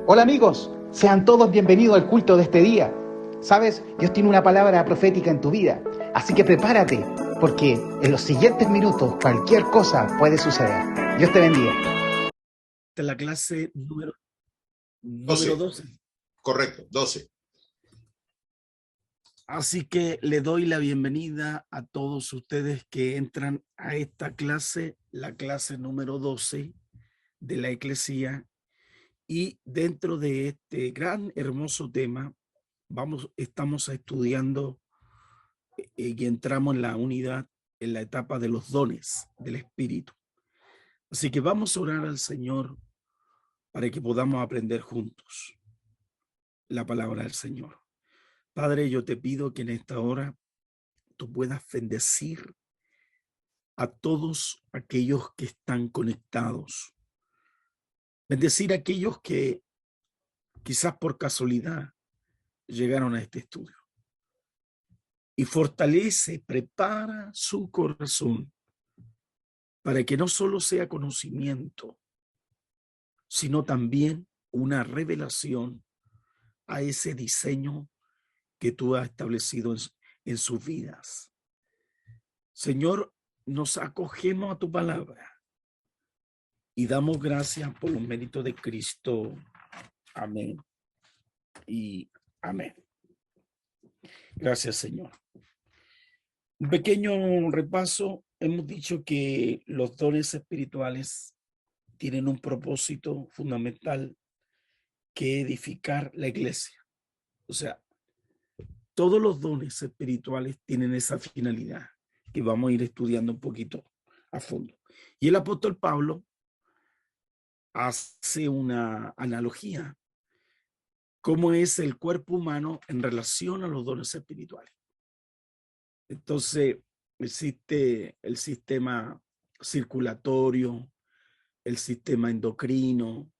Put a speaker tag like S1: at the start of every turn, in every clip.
S1: Hola amigos, sean todos bienvenidos al culto de este día. Sabes, Dios tiene una palabra profética en tu vida, así que prepárate, porque en los siguientes minutos cualquier cosa puede suceder. Dios te bendiga.
S2: Esta es la clase número
S3: 12.
S2: 12.
S3: Correcto, 12.
S2: Así que le doy la bienvenida a todos ustedes que entran a esta clase, la clase número 12 de la Eclesía. Y dentro de este gran, hermoso tema, estamos estudiando y entramos en la unidad, en la etapa de los dones del Espíritu. Así que vamos a orar al Señor para que podamos aprender juntos la palabra del Señor. Padre, yo te pido que en esta hora tú puedas bendecir a todos aquellos que están conectados. Bendecir a aquellos que quizás por casualidad llegaron a este estudio. Y fortalece, prepara su corazón para que no solo sea conocimiento, sino también una revelación a ese diseño que tú has establecido en sus vidas. Señor, nos acogemos a tu palabra y damos gracias por los méritos de Cristo. Amén y amén. Gracias, Señor. Un pequeño repaso. Hemos dicho que los dones espirituales tienen un propósito fundamental, que edificar la iglesia. O sea, todos los dones espirituales tienen esa finalidad que vamos a ir estudiando un poquito a fondo. Y el apóstol Pablo hace una analogía: cómo es el cuerpo humano en relación a los dones espirituales. Entonces, existe el sistema circulatorio, el sistema endocrino,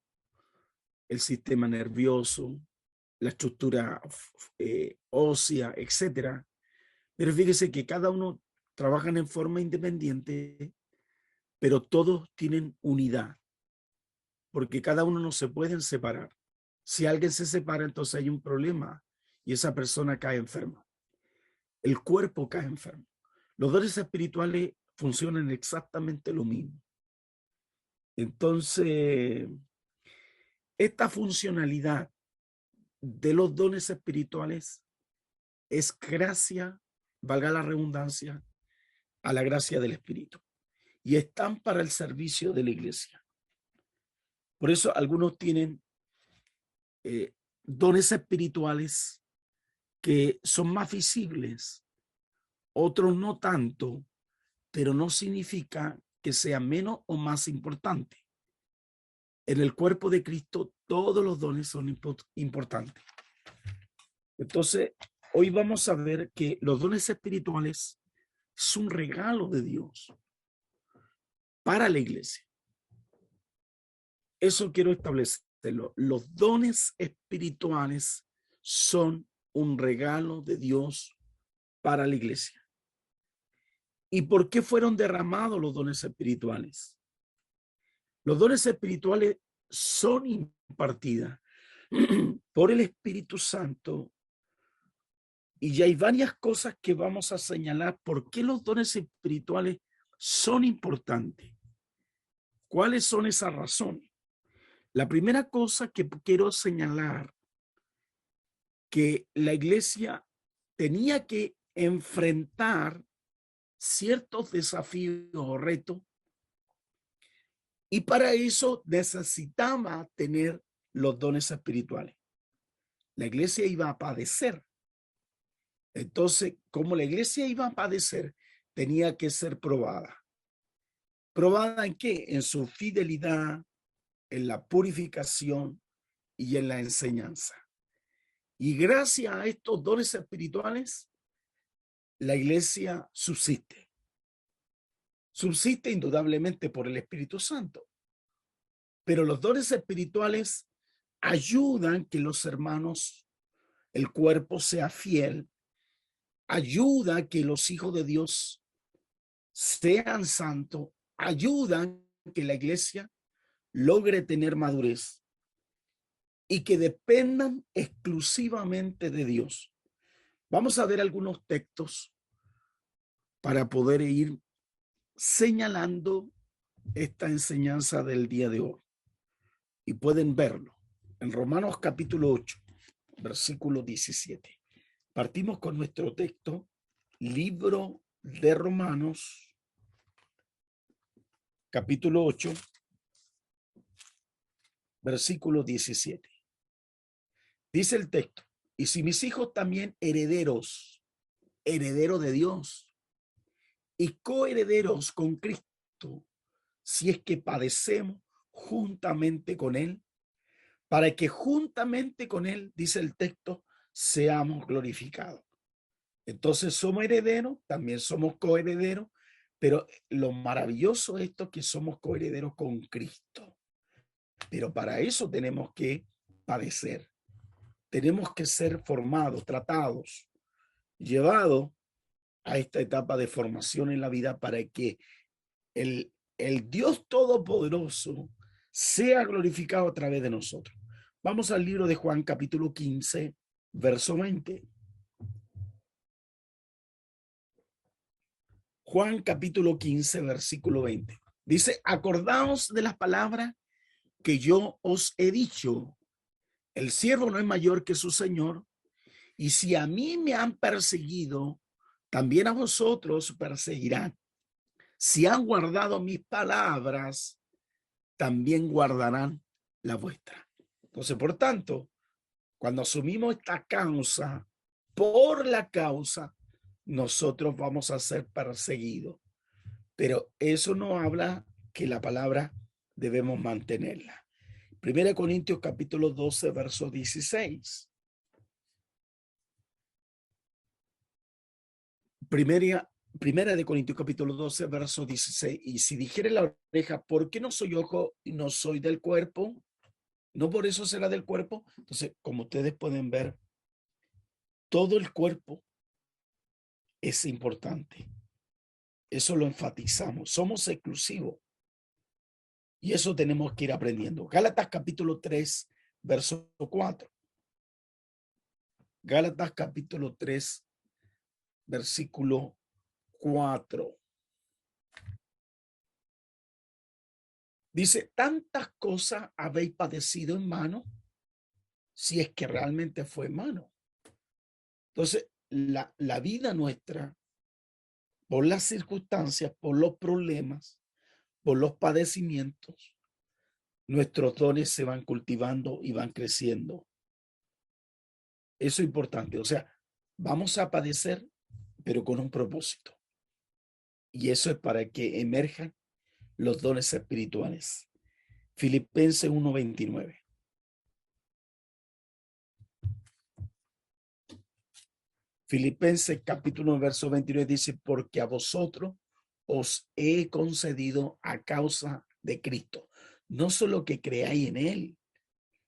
S2: el sistema nervioso, la estructura ósea, etcétera. Pero fíjese que cada uno trabajan en forma independiente, pero todos tienen unidad, porque cada uno no se pueden separar. Si alguien se separa, entonces hay un problema y esa persona cae enferma. El cuerpo cae enfermo. Los dones espirituales funcionan exactamente lo mismo. Entonces, esta funcionalidad de los dones espirituales es gracia, valga la redundancia, a la gracia del Espíritu, y están para el servicio de la iglesia. Por eso algunos tienen dones espirituales que son más visibles, otros no tanto, pero no significa que sea menos o más importante. En el cuerpo de Cristo todos los dones son importantes. Entonces, hoy vamos a ver que los dones espirituales es un regalo de Dios para la iglesia. Eso quiero establecerlo. Los dones espirituales son un regalo de Dios para la iglesia. ¿Y por qué fueron derramados los dones espirituales? Los dones espirituales son impartidas por el Espíritu Santo, y ya hay varias cosas que vamos a señalar por qué los dones espirituales son importantes. ¿Cuáles son esas razones? La primera cosa que quiero señalar, que la iglesia tenía que enfrentar ciertos desafíos o retos, y para eso necesitaba tener los dones espirituales. La iglesia iba a padecer. Entonces, como la iglesia iba a padecer, tenía que ser probada. ¿Probada en qué? En su fidelidad, en la purificación y en la enseñanza. Y gracias a estos dones espirituales, la iglesia subsiste. Subsiste indudablemente por el Espíritu Santo. Pero los dones espirituales ayudan que los hermanos, el cuerpo sea fiel, ayuda que los hijos de Dios sean santos, ayudan que la iglesia logre tener madurez. y que dependan exclusivamente de Dios. Vamos a ver algunos textos para poder ir señalando esta enseñanza del día de hoy. Y pueden verlo en Romanos capítulo 8, versículo 17. Partimos con nuestro texto, libro de Romanos, capítulo 8, versículo 17. Dice el texto: y si mis hijos también herederos de Dios y coherederos con Cristo, si es que padecemos juntamente con Él, para que juntamente con Él, dice el texto, seamos glorificados. Entonces somos herederos, también somos coherederos, pero lo maravilloso es esto, que somos coherederos con Cristo. Pero para eso tenemos que padecer. Tenemos que ser formados, tratados, llevados a esta etapa de formación en la vida para que el Dios Todopoderoso sea glorificado a través de nosotros. Vamos al libro de Juan, capítulo 15, verso 20. Juan, capítulo 15, versículo 20. Dice: acordaos de las palabras que yo os he dicho. El siervo no es mayor que su señor. Y si a mí me han perseguido, también a vosotros perseguirán. Si han guardado mis palabras, también guardarán la vuestra. Entonces, por tanto, cuando asumimos esta causa, por la causa, nosotros vamos a ser perseguidos. Pero eso no habla que la palabra debemos mantenerla. 1 Corintios capítulo 12, verso 16. Primera de Corintios capítulo 12, verso 16. Y si dijere la oreja, ¿por qué no soy ojo y no soy del cuerpo? ¿No por eso será del cuerpo? Entonces, como ustedes pueden ver, todo el cuerpo es importante. Eso lo enfatizamos. Somos exclusivos. Y eso tenemos que ir aprendiendo. Gálatas capítulo 3, verso 4. Gálatas capítulo 3, versículo 4. Dice: tantas cosas habéis padecido en mano, si es que realmente fue en mano. Entonces, la vida nuestra, por las circunstancias, por los problemas, por los padecimientos, nuestros dones se van cultivando y van creciendo. Eso es importante. O sea, vamos a padecer, pero con un propósito. Y eso es para que emerjan los dones espirituales. Filipenses 1:29. Filipenses capítulo 1, verso 29 dice: porque a vosotros os he concedido a causa de Cristo, no solo que creáis en Él,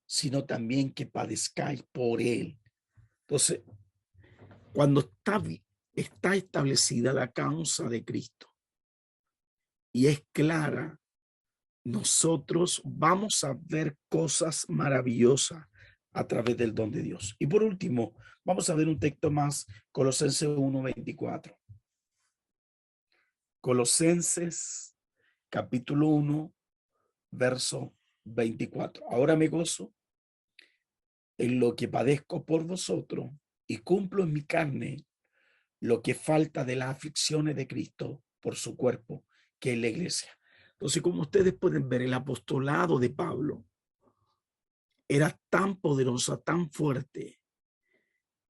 S2: sino también que padezcáis por Él. Entonces, cuando está establecida la causa de Cristo y es clara, nosotros vamos a ver cosas maravillosas a través del don de Dios. Y por último, vamos a ver un texto más, Colosenses 1:24. Colosenses capítulo 1, verso 24. Ahora me gozo en lo que padezco por vosotros y cumplo en mi carne lo que falta de las aflicciones de Cristo por su cuerpo, que es la iglesia. Entonces, como ustedes pueden ver, el apostolado de Pablo era tan poderosa, tan fuerte,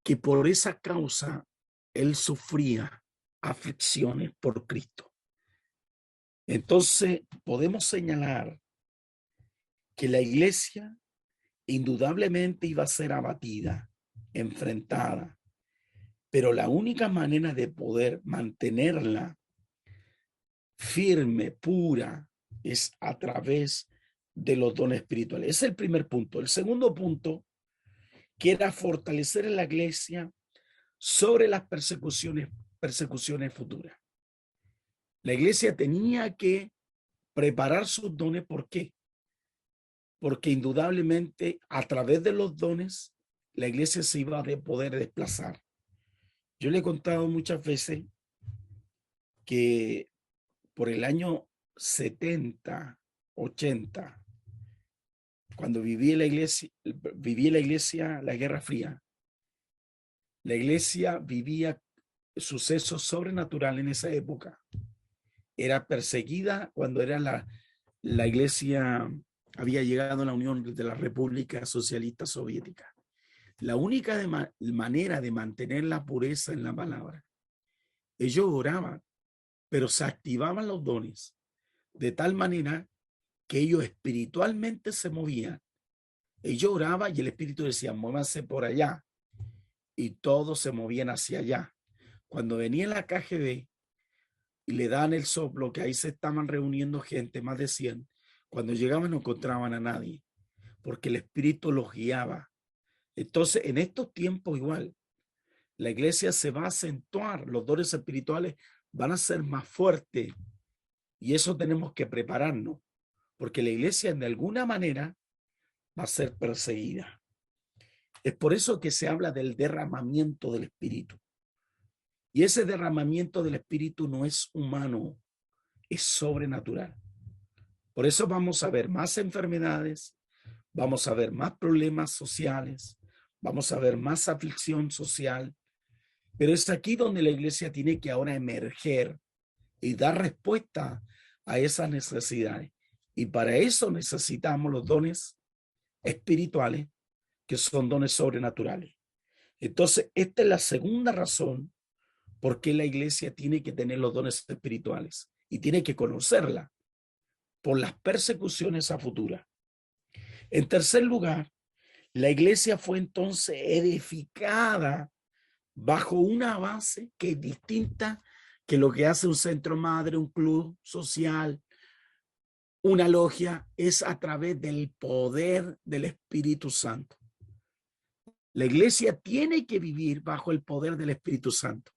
S2: que por esa causa él sufría aflicciones por Cristo. Entonces, podemos señalar que la iglesia indudablemente iba a ser abatida, enfrentada, pero la única manera de poder mantenerla firme, pura, es a través de los dones espirituales. Ese es el primer punto. El segundo punto, que era fortalecer a la iglesia sobre las persecuciones futuras. La iglesia tenía que preparar sus dones. ¿Por qué? porque indudablemente a través de los dones la iglesia se iba a poder desplazar. Yo le he contado muchas veces que por el año 70, 80, cuando viví en la iglesia la Guerra Fría, la iglesia vivía sucesos sobrenaturales en esa época. Era perseguida cuando era la iglesia había llegado a la Unión de la República Socialista Soviética. La única manera de mantener la pureza en la palabra, ellos oraban, pero se activaban los dones de tal manera que ellos espiritualmente se movían. Ellos oraban y el Espíritu decía, muévanse por allá. Y todos se movían hacia allá. Cuando venía la KGB y le daban el soplo, que ahí se estaban reuniendo gente, más de 100, cuando llegaban no encontraban a nadie, porque el Espíritu los guiaba. Entonces, en estos tiempos igual, la iglesia se va a acentuar, los dones espirituales van a ser más fuertes, y eso tenemos que prepararnos, porque la iglesia de alguna manera va a ser perseguida. Es por eso que se habla del derramamiento del Espíritu. Y ese derramamiento del Espíritu no es humano, es sobrenatural. Por eso vamos a ver más enfermedades, vamos a ver más problemas sociales, vamos a ver más aflicción social, pero es aquí donde la iglesia tiene que ahora emerger y dar respuesta a esas necesidades. Y para eso necesitamos los dones espirituales, que son dones sobrenaturales. Entonces, esta es la segunda razón por qué la iglesia tiene que tener los dones espirituales y tiene que conocerla por las persecuciones a futura. En tercer lugar, la iglesia fue entonces edificada bajo una base que es distinta que lo que hace un centro madre, un club social, una logia, es a través del poder del Espíritu Santo. La iglesia tiene que vivir bajo el poder del Espíritu Santo.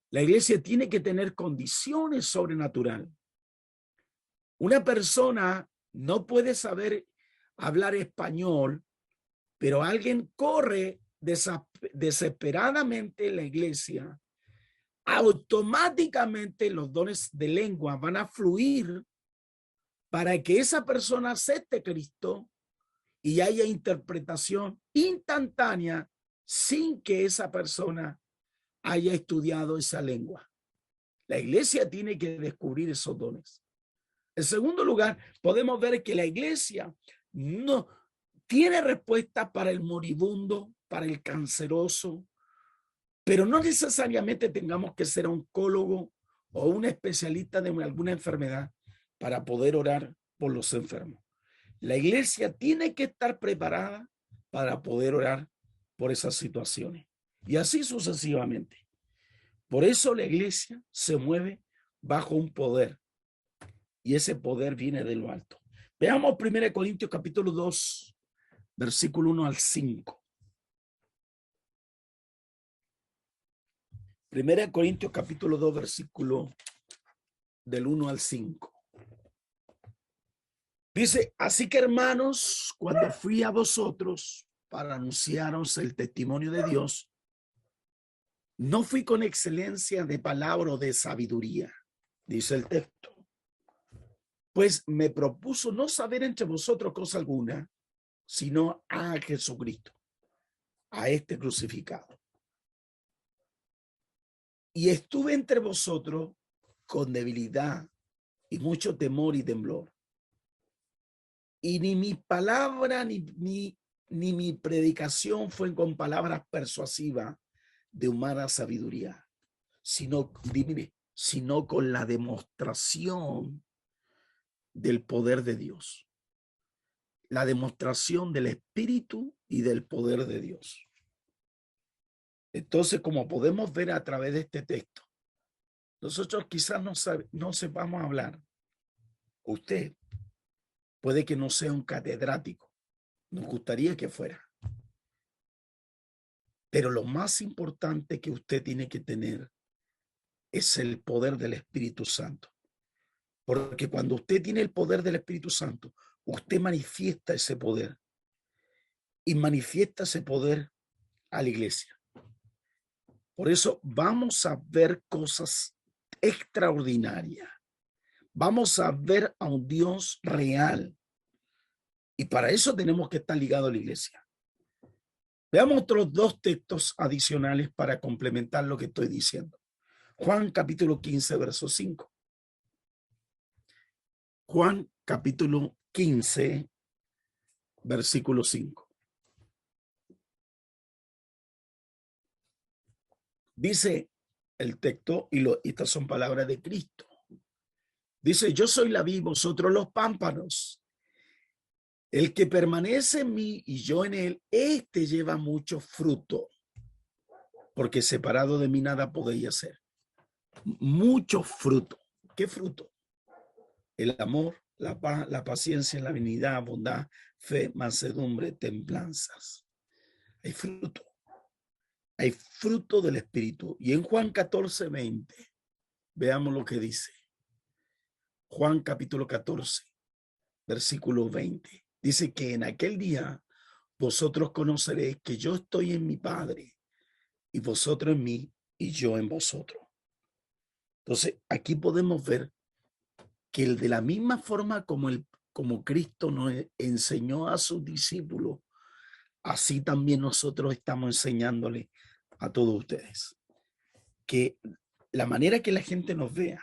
S2: La iglesia tiene que tener condiciones sobrenaturales. Una persona no puede saber hablar español, pero alguien corre desesperadamente en la iglesia. Automáticamente los dones de lengua van a fluir para que esa persona acepte a Cristo y haya interpretación instantánea sin que esa persona haya estudiado esa lengua. La iglesia tiene que descubrir esos dones. En segundo lugar, podemos ver que la iglesia no tiene respuesta para el moribundo, para el canceroso, pero no necesariamente tengamos que ser oncólogo o un especialista de alguna enfermedad para poder orar por los enfermos. La iglesia tiene que estar preparada para poder orar por esas situaciones. Y así sucesivamente. Por eso la iglesia se mueve bajo un poder. Y ese poder viene de lo alto. Veamos 1 Corintios capítulo 2, versículo 1 al 5. 1 Corintios capítulo 2, versículo del 1 al 5. Dice, así que hermanos, cuando fui a vosotros para anunciaros el testimonio de Dios, no fui con excelencia de palabra o de sabiduría, dice el texto, pues me propuso no saber entre vosotros cosa alguna, sino a Jesucristo, a este crucificado. Y estuve entre vosotros con debilidad y mucho temor y temblor. Y ni mi palabra ni mi predicación fue con palabras persuasivas de humana sabiduría, sino con la demostración del poder de Dios, la demostración del Espíritu y del poder de Dios. Entonces, como podemos ver a través de este texto, nosotros quizás no sepamos hablar. Usted puede que no sea un catedrático, nos gustaría que fuera. Pero lo más importante que usted tiene que tener es el poder del Espíritu Santo. Porque cuando usted tiene el poder del Espíritu Santo, usted manifiesta ese poder y manifiesta ese poder a la iglesia. Por eso vamos a ver cosas extraordinarias. Vamos a ver a un Dios real. Y para eso tenemos que estar ligados a la iglesia. Veamos otros dos textos adicionales para complementar lo que estoy diciendo. Juan capítulo 15, verso 5. Juan capítulo 15, versículo 5. Dice el texto, y estas son palabras de Cristo. Dice, yo soy la vid, vosotros los pámpanos. El que permanece en mí y yo en él, este lleva mucho fruto, porque separado de mí nada podéis hacer. Mucho fruto. ¿Qué fruto? El amor, la paz, la paciencia, la benignidad, bondad, fe, mansedumbre, templanzas. Hay fruto. Hay fruto del Espíritu. Y en Juan 14, 20, veamos lo que dice. Juan capítulo 14, versículo 20. Dice que en aquel día vosotros conoceréis que yo estoy en mi Padre y vosotros en mí y yo en vosotros. Entonces, aquí podemos ver que de la misma forma como Cristo nos enseñó a sus discípulos, así también nosotros estamos enseñándole a todos ustedes. Que la manera que la gente nos vea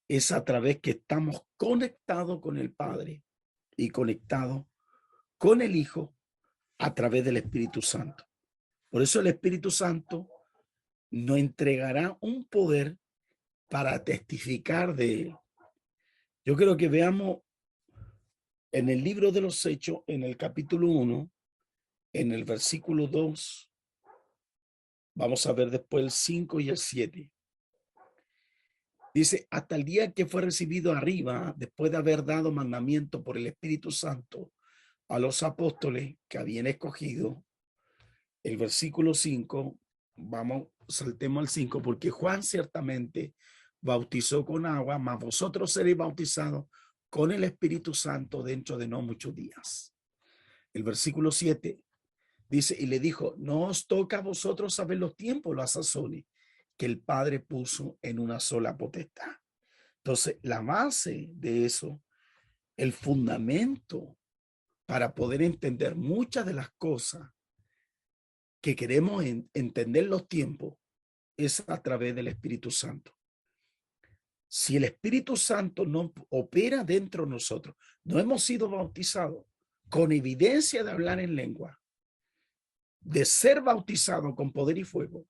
S2: es a través que estamos conectados con el Padre y conectados con el Hijo a través del Espíritu Santo. Por eso el Espíritu Santo nos entregará un poder para testificar de él. Yo creo que veamos en el libro de los Hechos, en el capítulo 1, en el versículo 2, vamos a ver después el 5 y el 7. Dice, hasta el día que fue recibido arriba, después de haber dado mandamiento por el Espíritu Santo a los apóstoles que habían escogido, el versículo 5, saltemos al 5, porque Juan ciertamente bautizó con agua, mas vosotros seréis bautizados con el Espíritu Santo dentro de no muchos días. El versículo 7 dice, y le dijo, no os toca a vosotros saber los tiempos, las sazones, que el Padre puso en una sola potestad. Entonces, la base de eso, el fundamento para poder entender muchas de las cosas que queremos entender los tiempos, es a través del Espíritu Santo. Si el Espíritu Santo no opera dentro de nosotros, no hemos sido bautizados con evidencia de hablar en lengua, de ser bautizados con poder y fuego,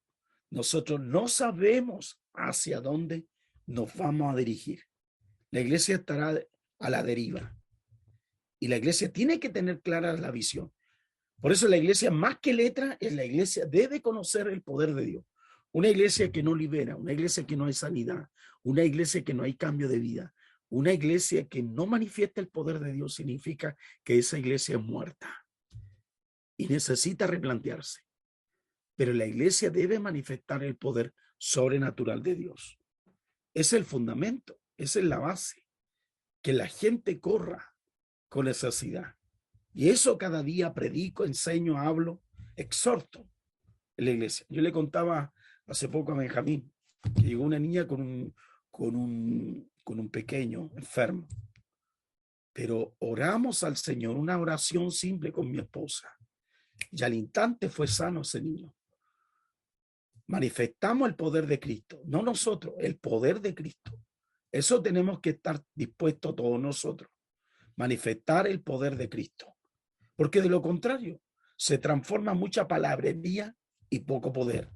S2: nosotros no sabemos hacia dónde nos vamos a dirigir. La iglesia estará a la deriva y la iglesia tiene que tener clara la visión. Por eso la iglesia, más que letra, es la iglesia debe conocer el poder de Dios. Una iglesia que no libera, una iglesia que no hay sanidad, una iglesia que no hay cambio de vida, una iglesia que no manifiesta el poder de Dios, significa que esa iglesia es muerta y necesita replantearse. Pero la iglesia debe manifestar el poder sobrenatural de Dios. Es el fundamento, esa es la base, que la gente corra con necesidad. Y eso cada día predico, enseño, hablo, exhorto en la iglesia. Yo le contaba hace poco a Benjamín que llegó una niña con un pequeño enfermo. Pero oramos al Señor, una oración simple con mi esposa. Y al instante fue sano ese niño. Manifestamos el poder de Cristo, no nosotros, el poder de Cristo. Eso tenemos que estar dispuestos todos nosotros. Manifestar el poder de Cristo. Porque de lo contrario, se transforma mucha palabrería y poco poder.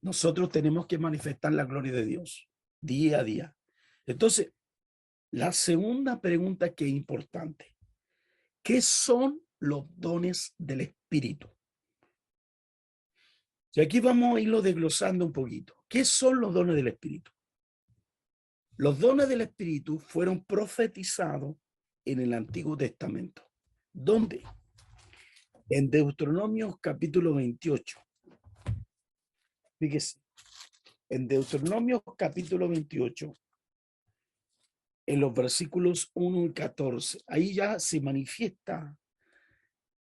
S2: Nosotros tenemos que manifestar la gloria de Dios día a día. Entonces, la segunda pregunta que es importante, ¿qué son los dones del Espíritu? Y aquí vamos a irlo desglosando un poquito. ¿Qué son los dones del Espíritu? Los dones del Espíritu fueron profetizados en el Antiguo Testamento. ¿Dónde? En Deuteronomio capítulo 28. Fíjese, en Deuteronomio capítulo 28, en los versículos 1 y 14. Ahí ya se manifiesta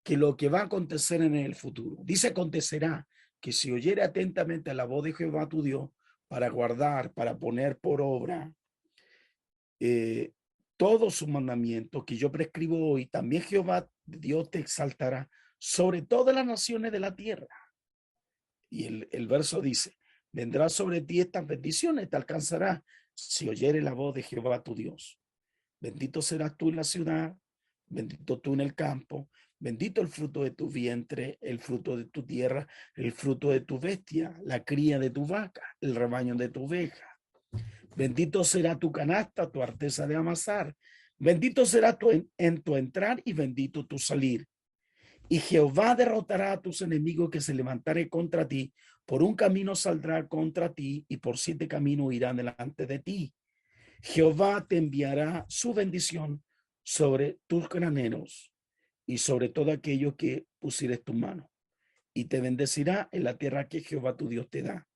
S2: que lo que va a acontecer en el futuro. Dice, acontecerá que si oyere atentamente a la voz de Jehová tu Dios para guardar, para poner por obra todos sus mandamientos que yo prescribo hoy, también Jehová Dios te exaltará sobre todas las naciones de la tierra. Y el verso dice, vendrá sobre ti estas bendiciones, te alcanzará si oyere la voz de Jehová tu Dios. Bendito serás tú en la ciudad, bendito tú en el campo, bendito el fruto de tu vientre, el fruto de tu tierra, el fruto de tu bestia, la cría de tu vaca, el rebaño de tu oveja. Bendito será tu canasta, tu arteza de amasar. Bendito será tu en tu entrar y bendito tu salir. Y Jehová derrotará a tus enemigos que se levantare contra ti. Por un camino saldrá contra ti y por 7 caminos irá delante de ti. Jehová te enviará su bendición sobre tus graneros y sobre todo aquello que pusieres tu mano. Y te bendecirá en la tierra que Jehová tu Dios te da.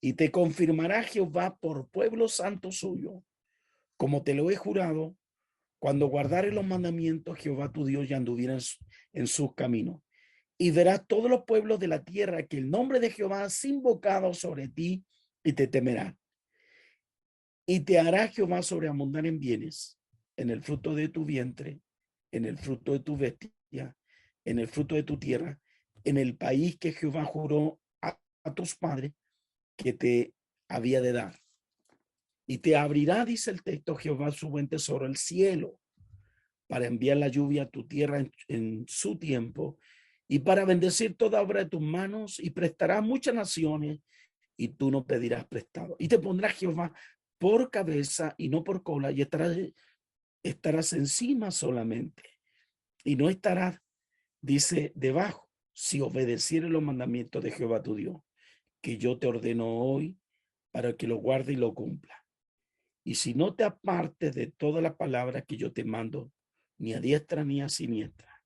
S2: Y te confirmará Jehová por pueblo santo suyo, como te lo he jurado, cuando guardares los mandamientos Jehová tu Dios y anduvieras en sus caminos. Y verás todos los pueblos de la tierra que el nombre de Jehová es invocado sobre ti y te temerán. Y te hará Jehová sobreabundar en bienes, en el fruto de tu vientre, en el fruto de tu bestia, en el fruto de tu tierra, en el país que Jehová juró a tus padres que te había de dar. Y te abrirá, dice el texto, Jehová su buen tesoro, el cielo, para enviar la lluvia a tu tierra en su tiempo, y para bendecir toda obra de tus manos, y prestará muchas naciones, y tú no pedirás prestado. Y te pondrá Jehová por cabeza y no por cola, y estarás encima solamente, y no estarás, dice, debajo, si obedecieres los mandamientos de Jehová tu Dios, que yo te ordeno hoy, para que lo guarde y lo cumpla. Y si no te apartes de todas las palabras que yo te mando, ni a diestra ni a siniestra,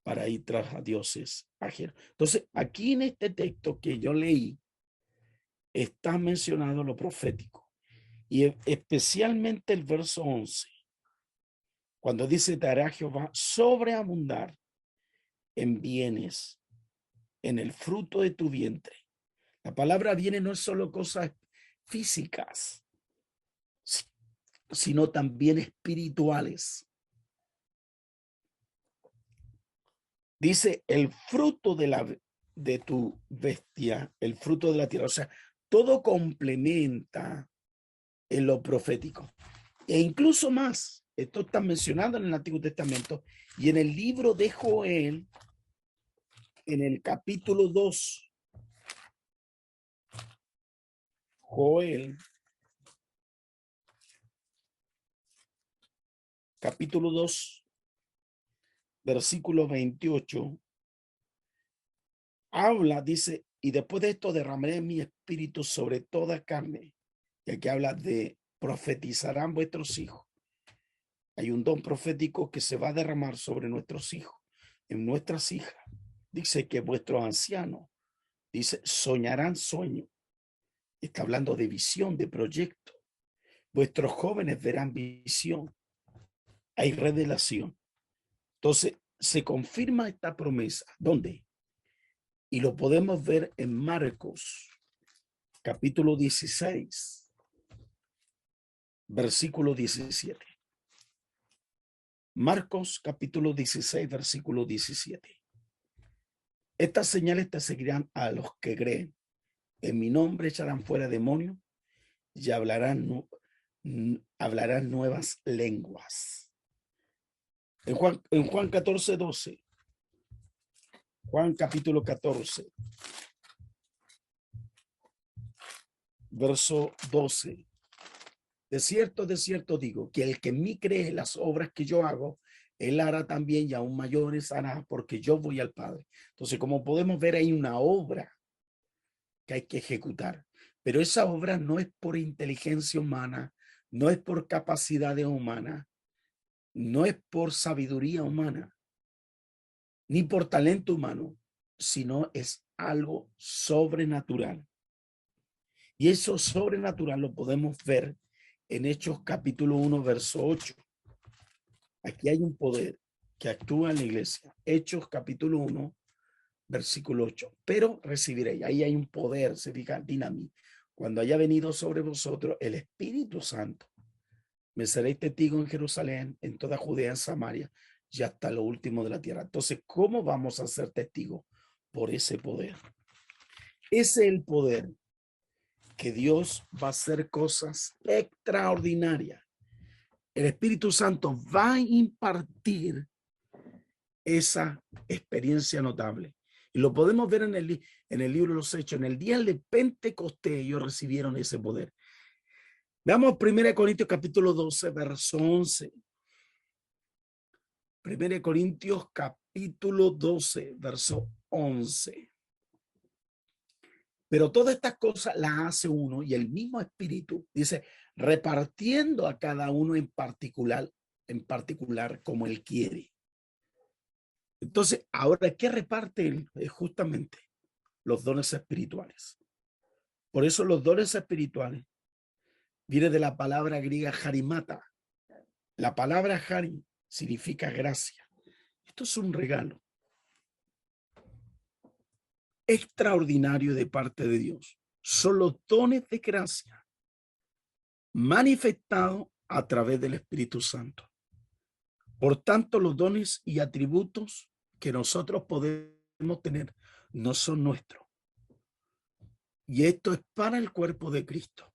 S2: para ir tras a dioses ajenos. Entonces, aquí en este texto que yo leí, está mencionado lo profético. Y especialmente el verso 11, cuando dice, te hará Jehová sobreabundar en bienes, en el fruto de tu vientre. La palabra bienes no es solo cosas físicas, sino también espirituales. Dice el fruto de tu bestia, el fruto de la tierra. O sea, todo complementa en lo profético. E incluso más, esto está mencionado en el Antiguo Testamento y en el libro de Joel, en el capítulo 2. Joel, capítulo 2, versículo 28, habla, dice, y después de esto derramaré mi espíritu sobre toda carne. Y aquí habla de profetizarán vuestros hijos. Hay un don profético que se va a derramar sobre nuestros hijos, en nuestras hijas. Dice que vuestros ancianos, dice, soñarán sueños. Está hablando de visión, de proyecto. Vuestros jóvenes verán visión. Hay revelación. Entonces, se confirma esta promesa. ¿Dónde? Y lo podemos ver en Marcos, capítulo 16, versículo 17. Marcos, capítulo 16, versículo 17. Estas señales te seguirán a los que creen. En mi nombre echarán fuera demonios y hablarán nuevas lenguas. En Juan 14, 12. Juan capítulo 14, verso 12. De cierto digo, que el que en mí cree las obras que yo hago, él hará también y aún mayores hará, porque yo voy al Padre. Entonces, como podemos ver, hay una obra que hay que ejecutar, pero esa obra no es por inteligencia humana, no es por capacidades humanas, no es por sabiduría humana, ni por talento humano, sino es algo sobrenatural. Y eso sobrenatural lo podemos ver en Hechos capítulo 1, verso 8. Aquí hay un poder que actúa en la iglesia. Hechos capítulo 1, versículo 8. Pero recibiréis, ahí hay un poder, se diga dinamita. Cuando haya venido sobre vosotros el Espíritu Santo, me seréis testigo en Jerusalén, en toda Judea, en Samaria y hasta lo último de la tierra. Entonces, ¿cómo vamos a ser testigos? Por ese poder. Ese es el poder que Dios va a hacer cosas extraordinarias. El Espíritu Santo va a impartir esa experiencia notable. Y lo podemos ver en el libro de los Hechos. En el día de Pentecostés ellos recibieron ese poder. Veamos 1 Corintios capítulo 12, verso 11. 1 Corintios capítulo 12, verso 11. Pero todas estas cosas las hace uno y el mismo Espíritu, dice, repartiendo a cada uno en particular como él quiere. Entonces, ahora, ¿qué reparte él? Es justamente los dones espirituales. Por eso los dones espirituales viene de la palabra griega charimata. La palabra chari significa gracia. Esto es un regalo extraordinario de parte de Dios. Son los dones de gracia manifestados a través del Espíritu Santo. Por tanto, los dones y atributos que nosotros podemos tener no son nuestros. Y esto es para el cuerpo de Cristo.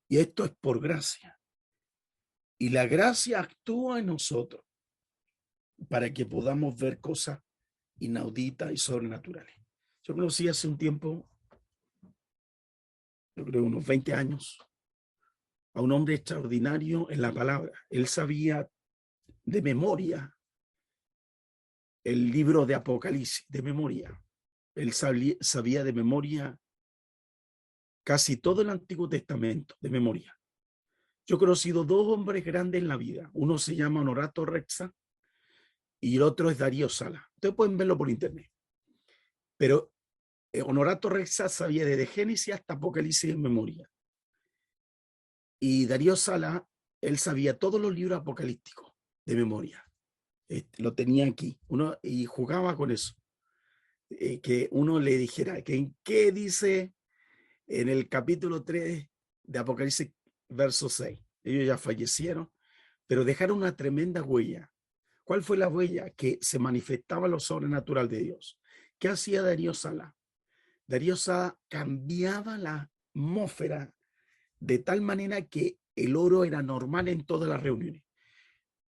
S2: Y esto es por gracia. Y la gracia actúa en nosotros para que podamos ver cosas inauditas y sobrenaturales. Yo conocí hace un tiempo, yo creo unos 20 años, a un hombre extraordinario en la palabra. Él sabía de memoria el libro de Apocalipsis, de memoria. Él sabía de memoria casi todo el Antiguo Testamento, de memoria. Yo he conocido dos hombres grandes en la vida. Uno se llama Honorato Rexa y el otro es Darío Sala. Ustedes pueden verlo por internet. Pero Honorato Rexa sabía desde Génesis hasta Apocalipsis en memoria. Y Darío Sala, él sabía todos los libros apocalípticos de memoria. Lo tenía aquí. Y jugaba con eso. Que uno le dijera que en qué dice en el capítulo 3 de Apocalipsis, verso 6. Ellos ya fallecieron, pero dejaron una tremenda huella. ¿Cuál fue la huella? Que se manifestaba lo sobrenatural de Dios. ¿Qué hacía Darío Sala? Darío Sala cambiaba la atmósfera de tal manera que el oro era normal en todas las reuniones.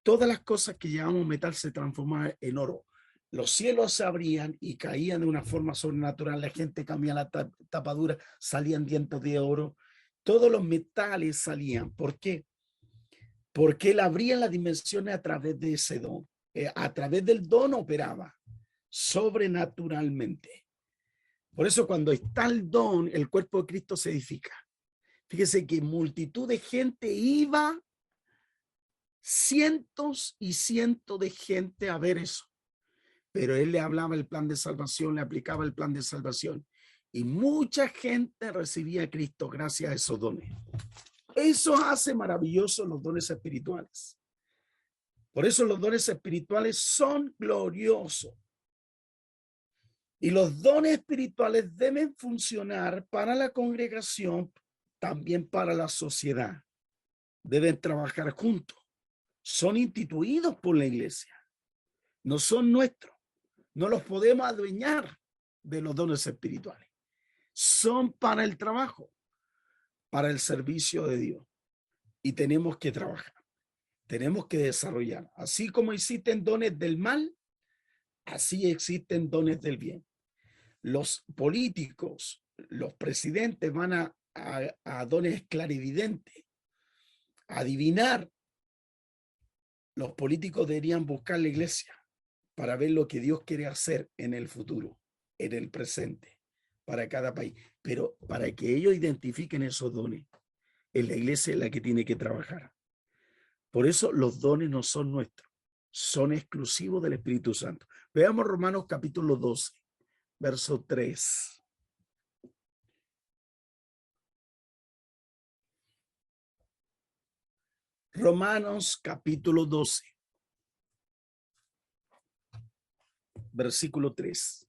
S2: Todas las cosas que llevábamos metal se transformaban en oro. Los cielos se abrían y caían de una forma sobrenatural. La gente cambiaba la tapadura, salían dientes de oro. Todos los metales salían. ¿Por qué? Porque él abría las dimensiones a través de ese don. A través del don operaba sobrenaturalmente. Por eso cuando está el don, el cuerpo de Cristo se edifica. Fíjese que multitud de gente iba, cientos y cientos de gente a ver eso. Pero él le hablaba el plan de salvación, le aplicaba el plan de salvación. Y mucha gente recibía a Cristo gracias a esos dones. Eso hace maravillosos los dones espirituales. Por eso los dones espirituales son gloriosos. Y los dones espirituales deben funcionar para la congregación, también para la sociedad. Deben trabajar juntos. Son instituidos por la iglesia. No son nuestros. No los podemos adueñar de los dones espirituales. Son para el trabajo, para el servicio de Dios. Y tenemos que trabajar. Tenemos que desarrollar. Así como existen dones del mal, así existen dones del bien. Los políticos, los presidentes van a dones clarividentes, a adivinar. Los políticos deberían buscar la iglesia para ver lo que Dios quiere hacer en el futuro, en el presente, para cada país. Pero para que ellos identifiquen esos dones, es la iglesia la que tiene que trabajar. Por eso los dones no son nuestros, son exclusivos del Espíritu Santo. Veamos Romanos capítulo 12, verso 3. Romanos capítulo 12, versículo 3.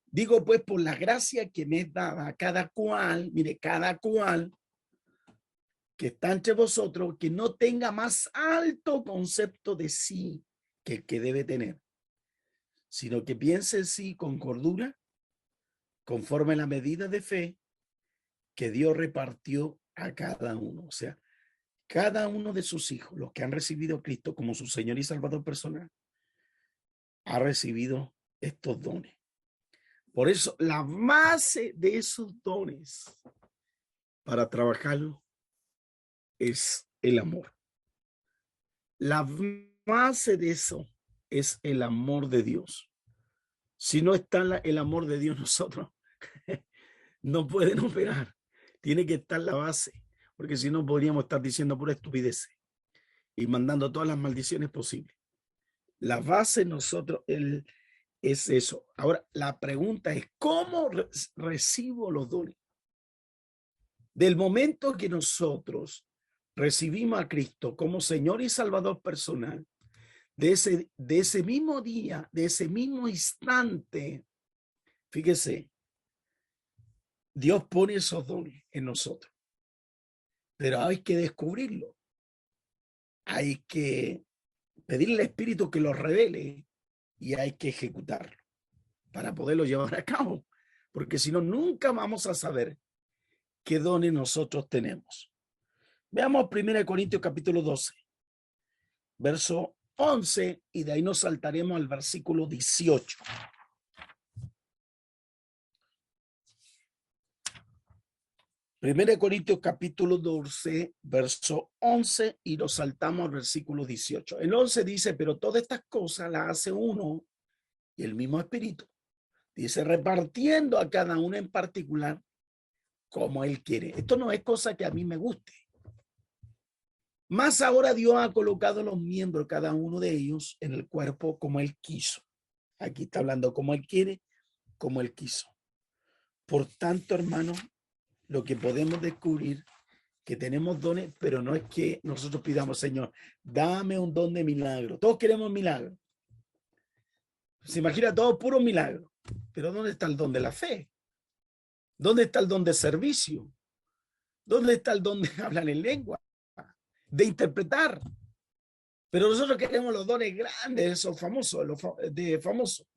S2: Digo pues, por la gracia que me es dada a cada cual, mire, cada cual que está entre vosotros, que no tenga más alto concepto de sí que el que debe tener, sino que piense en sí con cordura, conforme a la medida de fe que Dios repartió a cada uno. O sea, cada uno de sus hijos, los que han recibido a Cristo como su Señor y Salvador personal, ha recibido estos dones. Por eso, la base de esos dones para trabajarlo es el amor. La base de eso es el amor de Dios. Si no está el amor de Dios, nosotros no pueden operar. Tiene que estar la base, porque si no podríamos estar diciendo pura estupidez y mandando todas las maldiciones posibles. La base nosotros es eso. Ahora, la pregunta es, ¿cómo recibo los dones? Del momento que nosotros recibimos a Cristo como Señor y Salvador personal, de ese mismo día, de ese mismo instante, fíjese, Dios pone esos dones en nosotros, pero hay que descubrirlo. Hay que pedirle al Espíritu que lo revele y hay que ejecutarlo para poderlo llevar a cabo, porque si no, nunca vamos a saber qué dones nosotros tenemos. Veamos 1 Corintios capítulo 12, verso 11, y de ahí nos saltaremos al versículo 18. Primera de Corintios capítulo 12, verso 11, y nos saltamos al versículo 18. El 11 dice, pero todas estas cosas las hace uno y el mismo Espíritu. Dice, repartiendo a cada uno en particular como él quiere. Esto no es cosa que a mí me guste. Más ahora Dios ha colocado los miembros, cada uno de ellos, en el cuerpo como él quiso. Aquí está hablando como él quiere, como él quiso. Por tanto, hermanos, lo que podemos descubrir que tenemos dones, pero no es que nosotros pidamos, Señor, dame un don de milagro. Todos queremos milagro. Se imagina todo puro milagro. Pero ¿dónde está el don de la fe? ¿Dónde está el don de servicio? ¿Dónde está el don de hablar en lengua? De interpretar. Pero nosotros queremos los dones grandes, esos famosos, de famosos.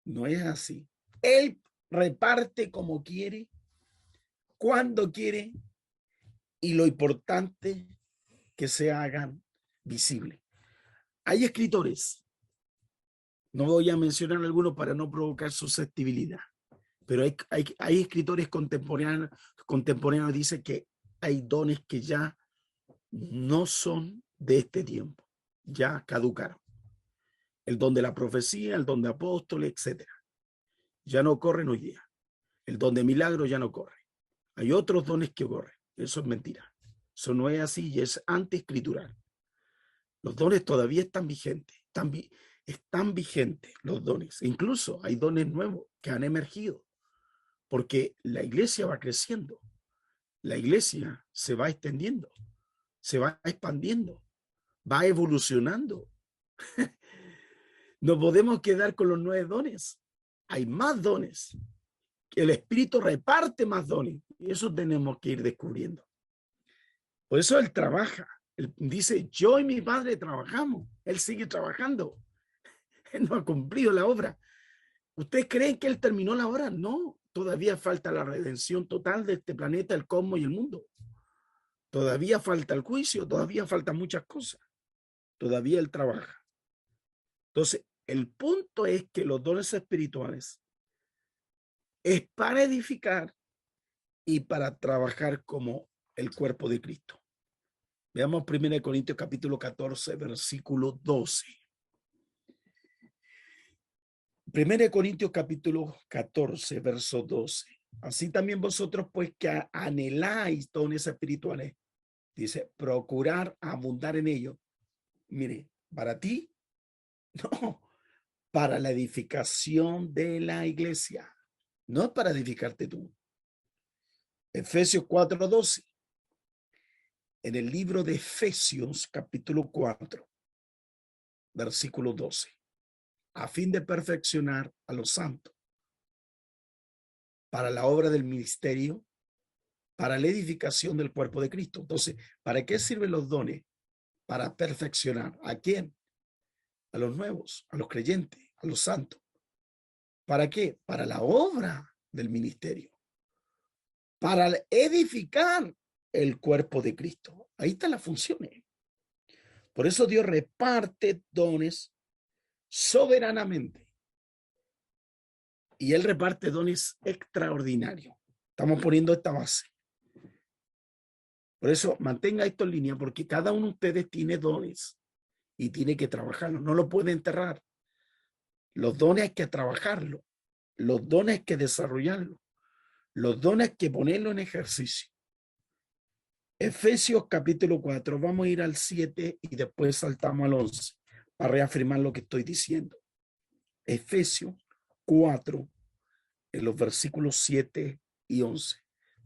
S2: No es así. Él reparte como quiere, cuando quiere, y lo importante que se hagan visibles. Hay escritores, no voy a mencionar algunos para no provocar susceptibilidad, pero hay escritores contemporáneos dicen que hay dones que ya no son de este tiempo, ya caducaron. El don de la profecía, el don de apóstoles, etcétera. Ya no corren hoy día. El don de milagro ya no corre. Hay otros dones que corren. Eso es mentira. Eso no es así y es antiescritural. Los dones todavía están vigentes. Están vigentes los dones. Incluso hay dones nuevos que han emergido porque la iglesia va creciendo. La iglesia se va extendiendo, se va expandiendo, va evolucionando. No podemos quedar con los 9 dones. Hay más dones. El Espíritu reparte más dones. Y eso tenemos que ir descubriendo. Por eso Él trabaja. Él dice, yo y mi Padre trabajamos. Él sigue trabajando. Él no ha cumplido la obra. ¿Ustedes creen que Él terminó la obra? No. Todavía falta la redención total de este planeta, el cosmos y el mundo. Todavía falta el juicio. Todavía faltan muchas cosas. Todavía Él trabaja. Entonces, el punto es que los dones espirituales es para edificar y para trabajar como el cuerpo de Cristo. Veamos 1 Corintios capítulo 14, versículo 12. 1 Corintios capítulo 14, verso 12. Así también vosotros, pues, que anheláis dones espirituales, dice, procurar abundar en ellos. Mire, para ti, no, para la edificación de la iglesia, no es para edificarte tú. Efesios 4:12. en el libro de Efesios, capítulo 4, versículo 12, a fin de perfeccionar a los santos para la obra del ministerio, para la edificación del cuerpo de Cristo. Entonces, ¿para qué sirven los dones? Para perfeccionar. ¿A quién? A los nuevos, a los creyentes, a los santos. ¿Para qué? Para la obra del ministerio, para edificar el cuerpo de Cristo. Ahí están las funciones. Por eso Dios reparte dones soberanamente. Y Él reparte dones extraordinarios. Estamos poniendo esta base. Por eso mantenga esto en línea, porque cada uno de ustedes tiene dones y tiene que trabajarlos. No lo puede enterrar. Los dones hay que trabajarlos. Los dones hay que desarrollarlos. Los dones hay que ponerlo en ejercicio. Efesios capítulo 4, vamos a ir al 7 y después saltamos al 11 para reafirmar lo que estoy diciendo. Efesios 4, en los versículos 7 y 11.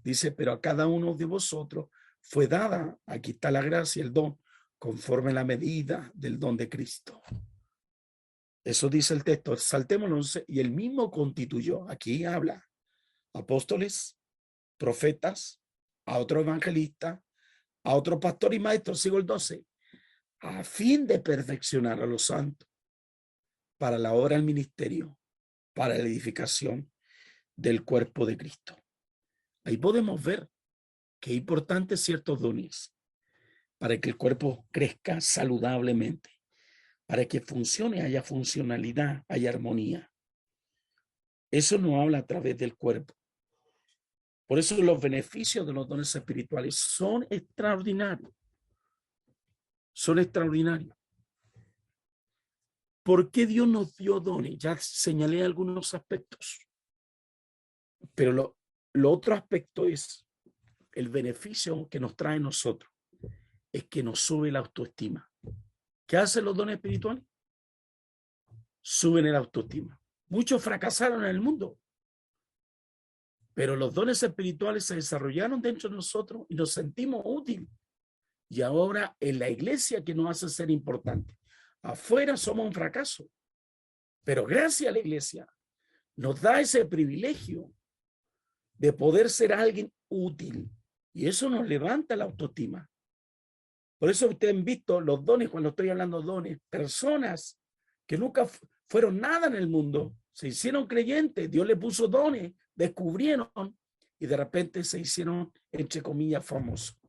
S2: Dice, pero a cada uno de vosotros fue dada, aquí está la gracia, el don, conforme a la medida del don de Cristo. Eso dice el texto. Saltemos al 11 y el mismo constituyó, aquí habla, apóstoles, profetas, a otro evangelista, a otro pastor y maestro, sigo el 12, a fin de perfeccionar a los santos para la obra del ministerio, para la edificación del cuerpo de Cristo. Ahí podemos ver que es importante ciertos dones para que el cuerpo crezca saludablemente, para que funcione, haya funcionalidad, haya armonía. Eso nos habla a través del cuerpo. Por eso los beneficios de los dones espirituales son extraordinarios. Son extraordinarios. ¿Por qué Dios nos dio dones? Ya señalé algunos aspectos. Pero lo otro aspecto es el beneficio que nos trae a nosotros. Es que nos sube la autoestima. ¿Qué hacen los dones espirituales? Suben el autoestima. Muchos fracasaron en el mundo. Pero los dones espirituales se desarrollaron dentro de nosotros y nos sentimos útiles. Y ahora en la iglesia que nos hace ser importante. Afuera somos un fracaso. Pero gracias a la iglesia nos da ese privilegio de poder ser alguien útil. Y eso nos levanta la autoestima. Por eso ustedes han visto los dones, cuando estoy hablando de dones, personas que nunca fueron nada en el mundo, se hicieron creyentes, Dios les puso dones, descubrieron y de repente se hicieron, entre comillas, famosos.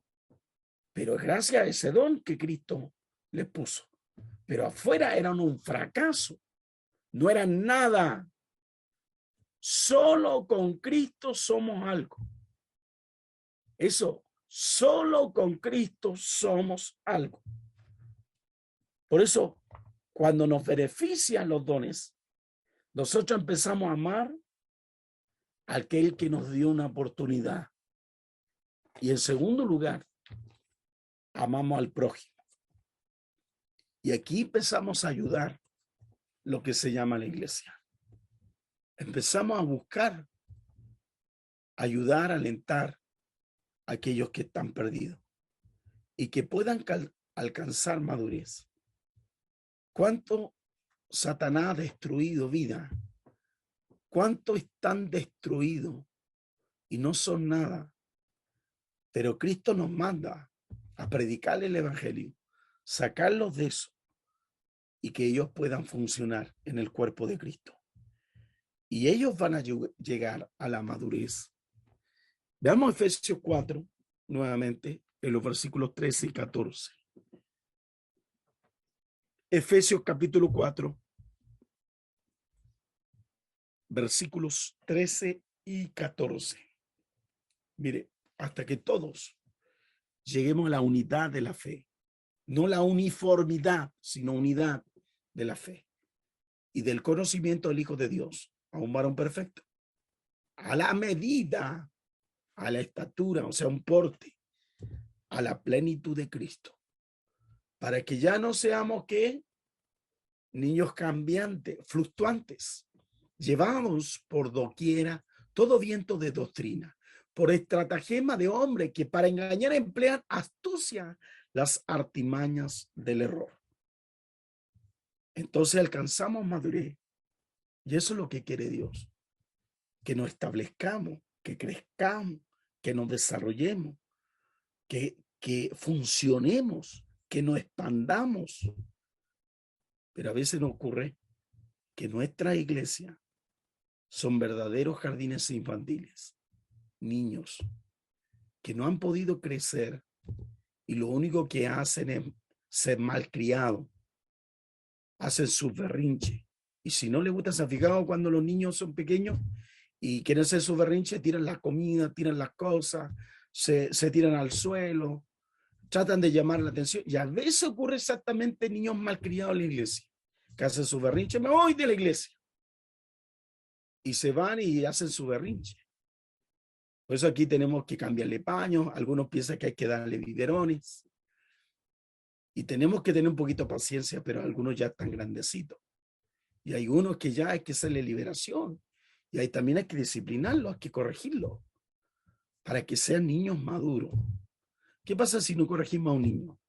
S2: Pero es gracias a ese don que Cristo les puso. Pero afuera eran un fracaso, no eran nada. Solo con Cristo somos algo. Eso, solo con Cristo somos algo. Por eso, cuando nos benefician los dones, nosotros empezamos a amar a aquel que nos dio una oportunidad. Y en segundo lugar, amamos al prójimo. Y aquí empezamos a ayudar lo que se llama la iglesia. Empezamos a buscar, ayudar, alentar a aquellos que están perdidos y que puedan alcanzar madurez. ¿Cuánto Satanás ha destruido vida? ¿Cuánto están destruidos y no son nada? Pero Cristo nos manda a predicar el evangelio, sacarlos de eso y que ellos puedan funcionar en el cuerpo de Cristo. Y ellos van a llegar a la madurez. Veamos Efesios 4, nuevamente, en los versículos 13 y 14. Efesios capítulo 4, versículos 13 y 14. Mire, hasta que todos lleguemos a la unidad de la fe. No la uniformidad, sino unidad de la fe. Y del conocimiento del Hijo de Dios, a un varón perfecto. A la medida, a la estatura, o sea, un porte, a la plenitud de Cristo. Para que ya no seamos, ¿qué? Niños cambiantes, fluctuantes, llevados por doquiera todo viento de doctrina, por estratagema de hombre que para engañar emplean astucia, las artimañas del error. Entonces alcanzamos madurez. Y eso es lo que quiere Dios. Que nos establezcamos, que crezcamos, que nos desarrollemos, que funcionemos, que nos expandamos. Pero a veces nos ocurre que nuestra iglesia son verdaderos jardines infantiles, niños que no han podido crecer y lo único que hacen es ser malcriados, hacen sus berrinches. Y si no les gusta, se han fijado cuando los niños son pequeños y quieren hacer sus berrinches, tiran la comida, tiran las cosas, se tiran al suelo, tratan de llamar la atención. Y a veces ocurre exactamente niños malcriados en la iglesia, que hacen su berrinche, me voy de la iglesia. Y se van y hacen su berrinche. Por eso aquí tenemos que cambiarle paños. Algunos piensan que hay que darle biberones. Y tenemos que tener un poquito de paciencia, pero algunos ya están grandecitos. Y hay unos que ya hay que hacerle liberación. Y ahí también hay que disciplinarlos, hay que corregirlos, para que sean niños maduros. ¿Qué pasa si no corregimos a un niño?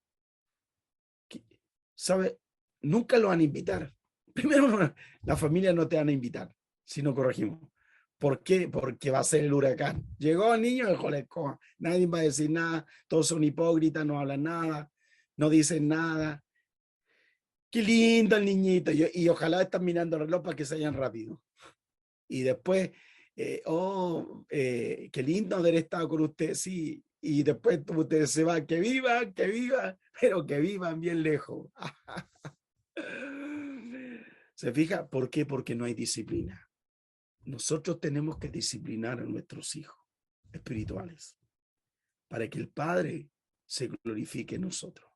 S2: ¿Sabe? Nunca lo van a invitar. Primero, la familia no te van a invitar si no corregimos. ¿Por qué? Porque va a ser el huracán. Llegó el niño, dejó la escoba. Nadie va a decir nada. Todos son hipócritas, no hablan nada, no dicen nada. Qué lindo el niñito. Y ojalá estén mirando el reloj para que se vayan rápido. Y después, qué lindo haber estado con usted, sí. Y después ustedes se van, que vivan, pero que vivan bien lejos. ¿Se fija? ¿Por qué? Porque no hay disciplina. Nosotros tenemos que disciplinar a nuestros hijos espirituales para que el Padre se glorifique en nosotros.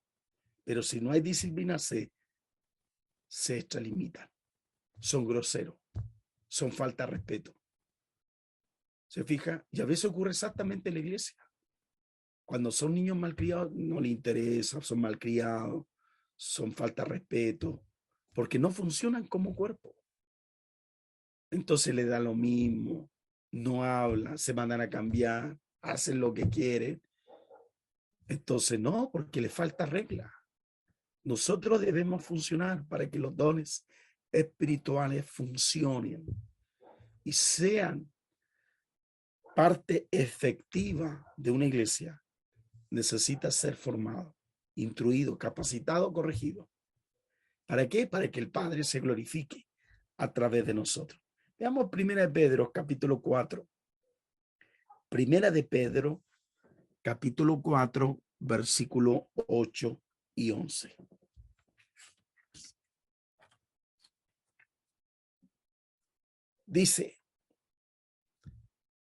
S2: Pero si no hay disciplina, se extralimitan. Son groseros. Son falta de respeto. ¿Se fija? Y a veces ocurre exactamente en la iglesia. Cuando son niños malcriados, no les interesa, son malcriados, son falta de respeto, porque no funcionan como cuerpo. Entonces le da lo mismo, no hablan, se mandan a cambiar, hacen lo que quieren. Entonces no, porque le falta regla. Nosotros debemos funcionar para que los dones espirituales funcionen y sean parte efectiva de una iglesia. Necesita ser formado, instruido, capacitado, corregido. ¿Para qué? Para que el Padre se glorifique a través de nosotros. Veamos Primera de Pedro, capítulo 4. Primera de Pedro, capítulo 4, versículo 8 y 11. Dice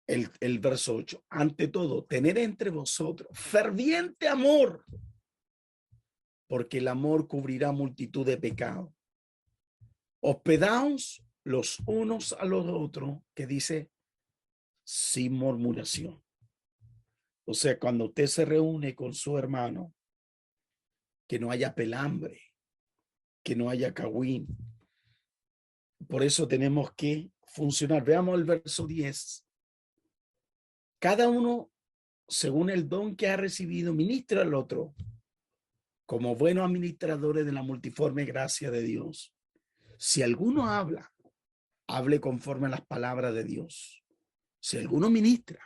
S2: el verso 8, ante todo, tener entre vosotros ferviente amor, porque el amor cubrirá multitud de pecados. Hospedaos los unos a los otros, que dice, sin murmuración. O sea, cuando usted se reúne con su hermano, que no haya pelambre, que no haya cagüín. Por eso tenemos que funcionar. Veamos el verso 10. Cada uno, según el don que ha recibido, ministra al otro, como buenos administradores de la multiforme gracia de Dios. Si alguno habla, hable conforme a las palabras de Dios. Si alguno ministra,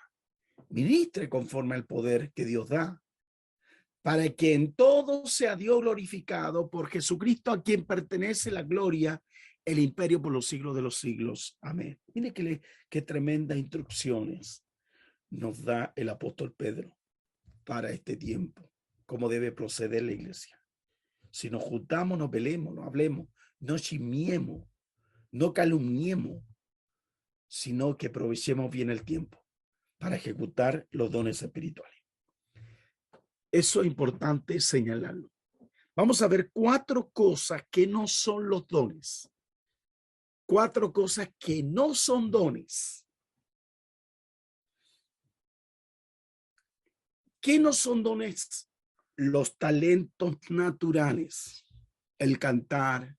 S2: ministre conforme al poder que Dios da, para que en todo sea Dios glorificado por Jesucristo, a quien pertenece la gloria, el imperio por los siglos de los siglos. Amén. Mire qué tremendas instrucciones nos da el apóstol Pedro para este tiempo, cómo debe proceder la iglesia. Si nos juntamos, no peleemos, no hablemos, no chismiemos, no calumniemos, sino que aprovechemos bien el tiempo para ejecutar los dones espirituales. Eso es importante señalarlo. Vamos a ver 4 cosas que no son los dones. 4 cosas que no son dones. ¿Qué no son dones? Los talentos naturales. El cantar,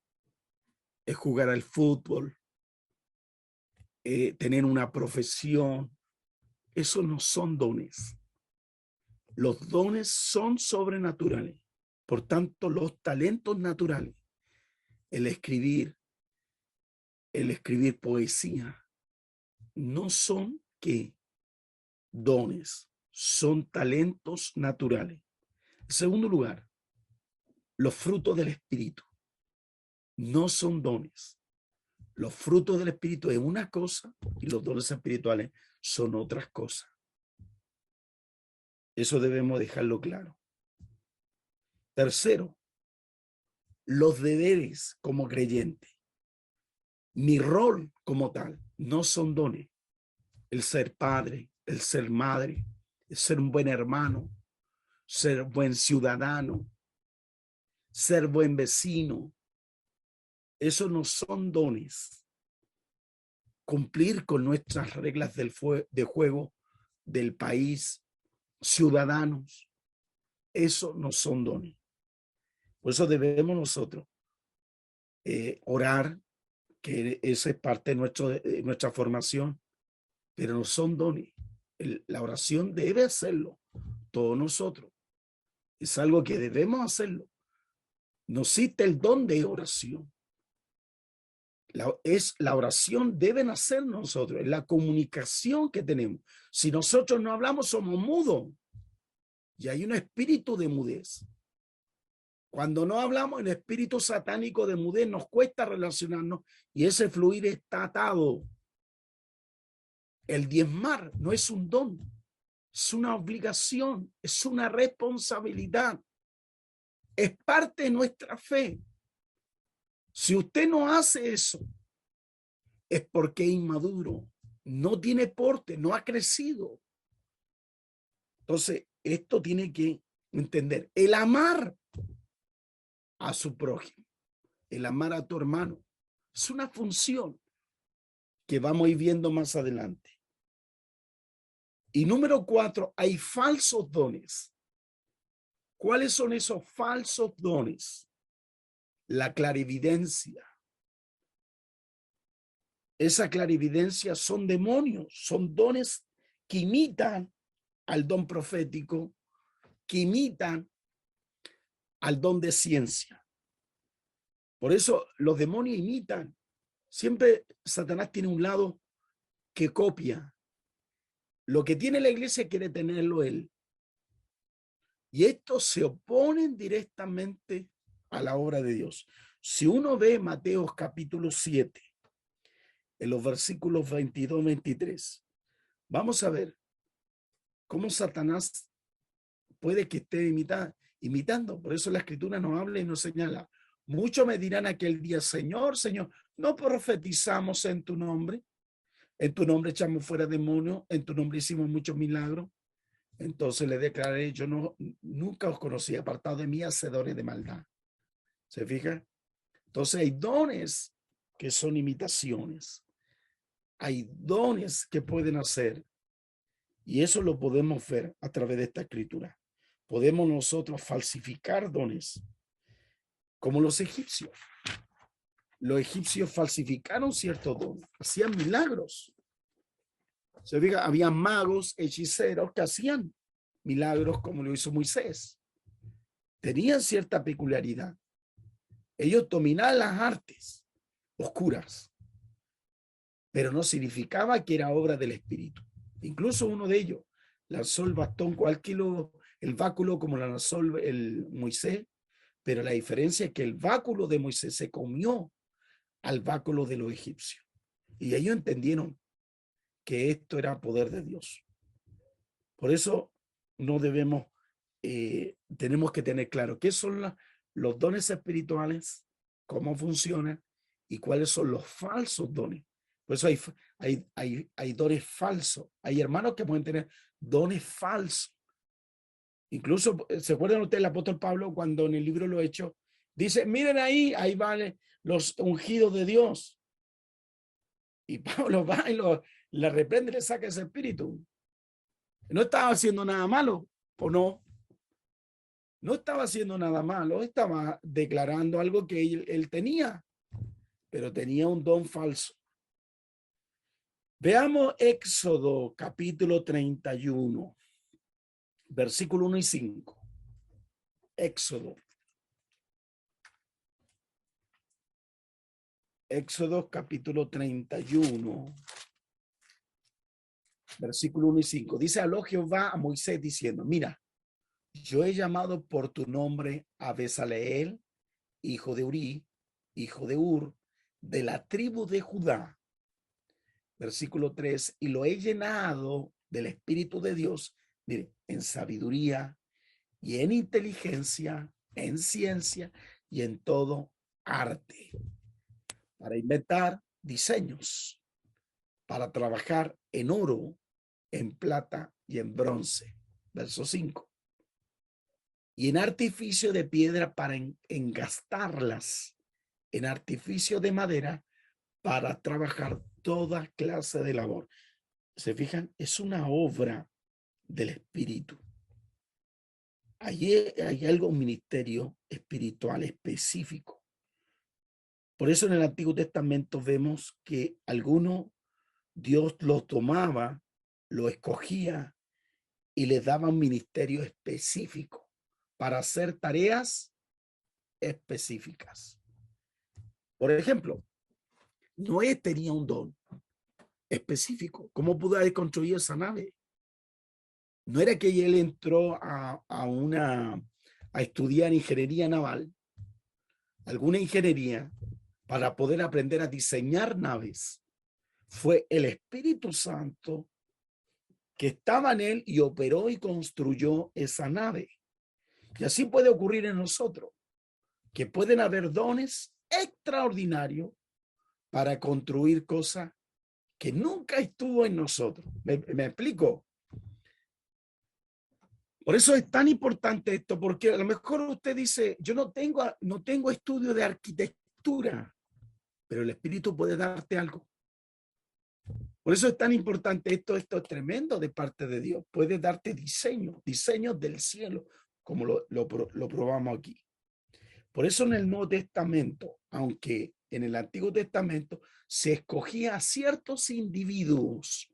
S2: el jugar al fútbol, tener una profesión, Esos no son dones. Los dones son sobrenaturales. Por tanto, los talentos naturales, el escribir poesía, no son ¿qué? Dones, son talentos naturales. En segundo lugar, los frutos del Espíritu no son dones. Los frutos del Espíritu es una cosa y los dones espirituales son otras cosas. Eso debemos dejarlo claro. Tercero, los deberes como creyente. Mi rol como tal no son dones. El ser padre, el ser madre, el ser un buen hermano, ser buen ciudadano, ser buen vecino. Eso no son dones. Cumplir con nuestras reglas de juego del país, ciudadanos, eso no son dones. Por eso debemos nosotros orar, que esa es parte de nuestra formación, pero no son dones. La oración debe hacerlo todos nosotros. Es algo que debemos hacerlo. No existe el don de oración. La oración deben hacer nosotros, es la comunicación que tenemos. Si nosotros no hablamos, somos mudos. Y hay un espíritu de mudez. Cuando no hablamos, el espíritu satánico de mudez nos cuesta relacionarnos y ese fluir está atado. El diezmar no es un don, es una obligación, es una responsabilidad. Es parte de nuestra fe. Si usted no hace eso, es porque es inmaduro, no tiene porte, no ha crecido. Entonces, esto tiene que entender. El amar a su prójimo, el amar a tu hermano, es una función que vamos a ir viendo más adelante. Y número 4, hay falsos dones. ¿Cuáles son esos falsos dones? La clarividencia. Esa clarividencia son demonios, son dones que imitan al don profético, que imitan al don de ciencia. Por eso los demonios imitan. Siempre Satanás tiene un lado que copia. Lo que tiene la iglesia quiere tenerlo él. Y estos se oponen directamente a la obra de Dios. Si uno ve Mateo capítulo 7, en los versículos 22-23, vamos a ver cómo Satanás puede que esté imitando. Por eso la escritura nos habla y nos señala. Muchos me dirán aquel día, Señor, Señor, ¿no profetizamos en tu nombre? En tu nombre echamos fuera demonios, en tu nombre hicimos muchos milagros. Entonces le declaré, yo nunca os conocí, apartado de mí, hacedores de maldad. ¿Se fija? Entonces hay dones que son imitaciones. Hay dones que pueden hacer. Y eso lo podemos ver a través de esta escritura. Podemos nosotros falsificar dones, como los egipcios. Los egipcios falsificaron ciertos dones, hacían milagros. Se fija, había magos, hechiceros que hacían milagros como lo hizo Moisés. Tenían cierta peculiaridad. Ellos dominaban las artes oscuras, pero no significaba que era obra del Espíritu. Incluso uno de ellos lanzó el bastón, el báculo como lo lanzó el Moisés, pero la diferencia es que el báculo de Moisés se comió al báculo de los egipcios. Y ellos entendieron que esto era poder de Dios. Por eso no debemos, tenemos que tener claro qué son los dones espirituales, cómo funcionan y cuáles son los falsos dones. Por eso hay dones falsos. Hay hermanos que pueden tener dones falsos. Incluso, ¿se acuerdan ustedes del apóstol Pablo cuando en el libro Los Hechos dice, miren ahí van los ungidos de Dios? Y Pablo va y le reprende y le saca ese espíritu. No estaba haciendo nada malo, ¿o no? No estaba haciendo nada malo, estaba declarando algo que él tenía, pero tenía un don falso. Veamos Éxodo capítulo 31, versículo 1 y 5. Éxodo capítulo 31, versículo 1 y 5. Dice: habló Jehová a Moisés diciendo: mira, yo he llamado por tu nombre a Bezaleel, hijo de Uri, hijo de Ur, de la tribu de Judá. Versículo 3, y lo he llenado del Espíritu de Dios, mire, en sabiduría y en inteligencia, en ciencia y en todo arte, para inventar diseños, para trabajar en oro, en plata y en bronce. Verso 5. Y en artificio de piedra para engastarlas, en artificio de madera para trabajar toda clase de labor. ¿Se fijan? Es una obra del Espíritu. Allí hay algo, un ministerio espiritual específico. Por eso en el Antiguo Testamento vemos que algunos Dios los tomaba, lo escogía y les daba un ministerio específico para hacer tareas específicas. Por ejemplo, Noé tenía un don específico. ¿Cómo pudo haber construido esa nave? No era que él entró a estudiar ingeniería naval, alguna ingeniería, para poder aprender a diseñar naves. Fue el Espíritu Santo que estaba en él y operó y construyó esa nave. Y así puede ocurrir en nosotros, que pueden haber dones extraordinarios para construir cosas que nunca estuvo en nosotros. ¿Me explico? Por eso es tan importante esto, porque a lo mejor usted dice: yo no tengo estudio de arquitectura, pero el Espíritu puede darte algo. Por eso es tan importante esto es tremendo de parte de Dios. Puede darte diseños del cielo, como lo probamos aquí. Por eso en el Nuevo Testamento, aunque en el Antiguo Testamento se escogía a ciertos individuos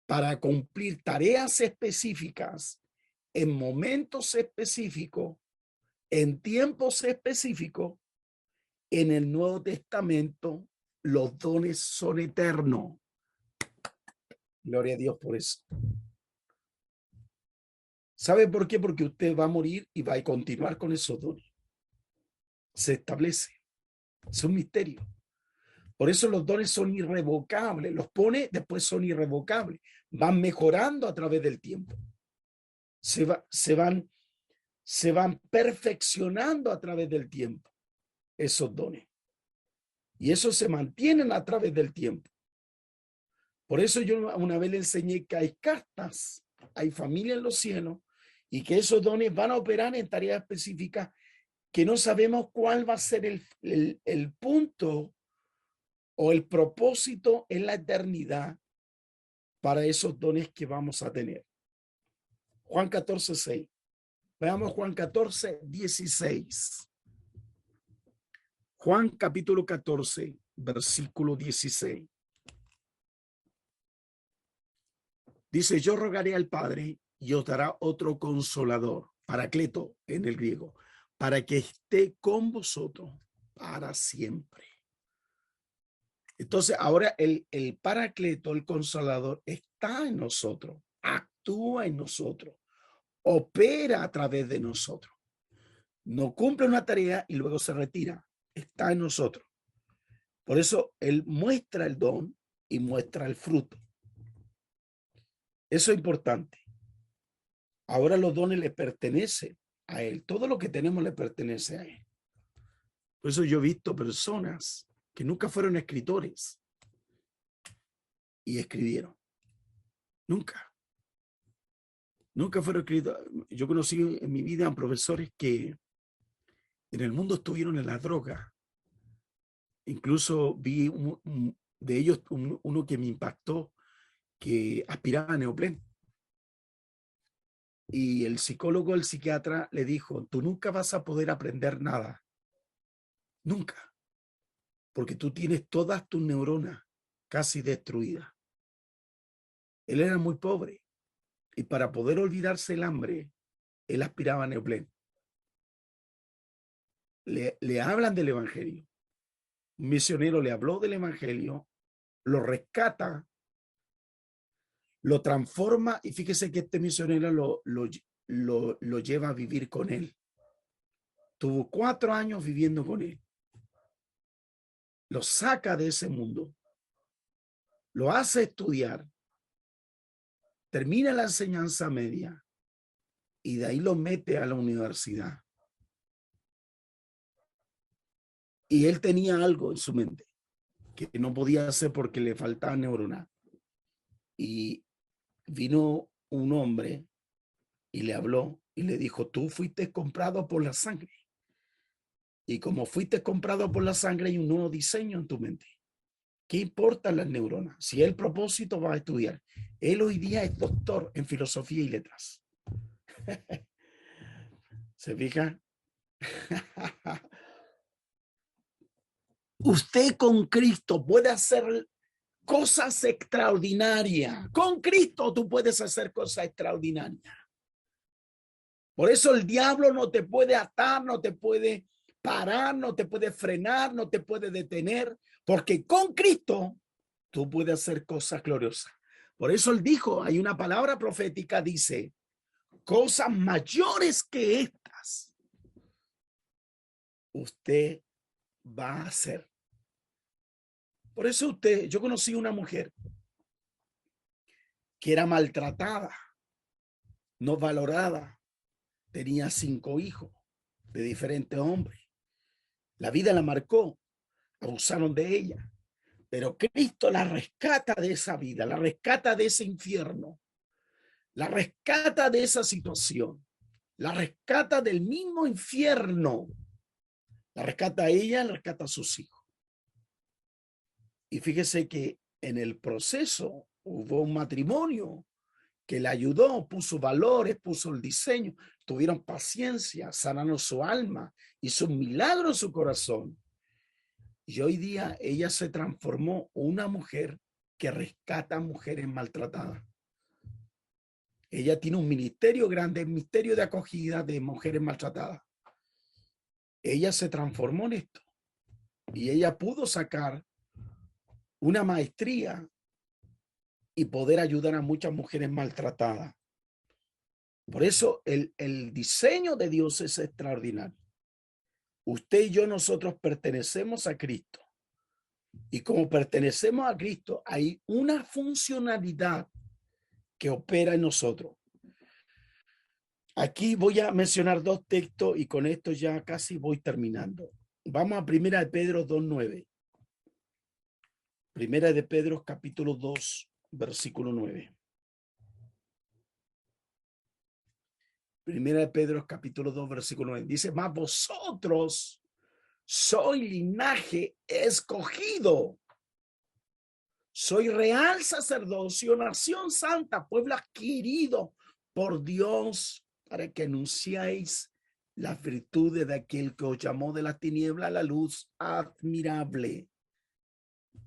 S2: para cumplir tareas específicas, en momentos específicos, en tiempos específicos, en el Nuevo Testamento los dones son eternos. Gloria a Dios por eso. ¿Sabe por qué? Porque usted va a morir y va a continuar con esos dones. Se establece. Es un misterio. Por eso los dones son irrevocables. Los pone, después son irrevocables. Van mejorando a través del tiempo. Se van perfeccionando a través del tiempo, esos dones. Y eso se mantienen a través del tiempo. Por eso yo una vez le enseñé que hay castas, hay familia en los cielos, y que esos dones van a operar en tareas específicas que no sabemos cuál va a ser el punto o el propósito en la eternidad para esos dones que vamos a tener. Juan 14:6. Veamos Juan 14:16. Juan capítulo 14, versículo 16. Dice: yo rogaré al Padre y os dará otro consolador, paracleto en el griego, para que esté con vosotros para siempre. Entonces ahora el paracleto, el consolador, está en nosotros, actúa en nosotros, opera a través de nosotros. No cumple una tarea y luego se retira. Está en nosotros. Por eso él muestra el don y muestra el fruto. Eso es importante. Ahora los dones le pertenecen a él. Todo lo que tenemos le pertenece a él. Por eso yo he visto personas que nunca fueron escritores y escribieron. Nunca fueron escritores. Yo conocí en mi vida a profesores que en el mundo estuvieron en la droga. Incluso vi de ellos uno que me impactó, que aspiraba a neopren. Y el psicólogo, el psiquiatra le dijo: tú nunca vas a poder aprender nada. Nunca. Porque tú tienes todas tus neuronas. casi destruida. Él era muy pobre y para poder olvidarse el hambre, él aspiraba a neoplen. Le hablan del evangelio. Un misionero le habló del evangelio, lo rescata, lo transforma y fíjese que este misionero lo lleva a vivir con él. Tuvo 4 años viviendo con él. Lo saca de ese mundo. Lo hace estudiar. Termina la enseñanza media y de ahí lo mete a la universidad. Y él tenía algo en su mente que no podía hacer porque le faltaba neurona. Y vino un hombre y le habló y le dijo, tú fuiste comprado por la sangre. Y como fuiste comprado por la sangre, hay un nuevo diseño en tu mente. ¿Qué importan las neuronas? Si el propósito va a estudiar. Él hoy día es doctor en filosofía y letras. ¿Se fija? Usted con Cristo puede hacer cosas extraordinarias. Con Cristo tú puedes hacer cosas extraordinarias. Por eso el diablo no te puede atar, no te puede parar, no te puede frenar, no te puede detener, porque con Cristo tú puedes hacer cosas gloriosas. Por eso él dijo, hay una palabra profética, dice, cosas mayores que estas usted va a hacer. Por eso yo conocí una mujer que era maltratada, no valorada, tenía 5 hijos de diferentes hombres. La vida la marcó, abusaron de ella, pero Cristo la rescata de esa vida, la rescata de ese infierno, la rescata de esa situación, la rescata del mismo infierno, la rescata a ella, la rescata a sus hijos. Y fíjese que en el proceso hubo un matrimonio que le ayudó, puso valores, puso el diseño, tuvieron paciencia, sanaron su alma, hizo un milagro en su corazón. Y hoy día ella se transformó en una mujer que rescata a mujeres maltratadas. Ella tiene un ministerio grande, el ministerio de acogida de mujeres maltratadas. Ella se transformó en esto y ella pudo sacar una maestría y poder ayudar a muchas mujeres maltratadas. Por eso el diseño de Dios es extraordinario. Usted y yo, nosotros pertenecemos a Cristo. Y como pertenecemos a Cristo, hay una funcionalidad que opera en nosotros. Aquí voy a mencionar 2 textos y con esto ya casi voy terminando. Vamos a 1 de Pedro 2:9. 1 de Pedro capítulo 2, versículo 9. 1 de Pedro capítulo 2, versículo 9. Dice, mas vosotros soy linaje escogido. Soy real sacerdocio, nación santa, pueblo adquirido por Dios para que anunciéis las virtudes de aquel que os llamó de la tiniebla a la luz admirable.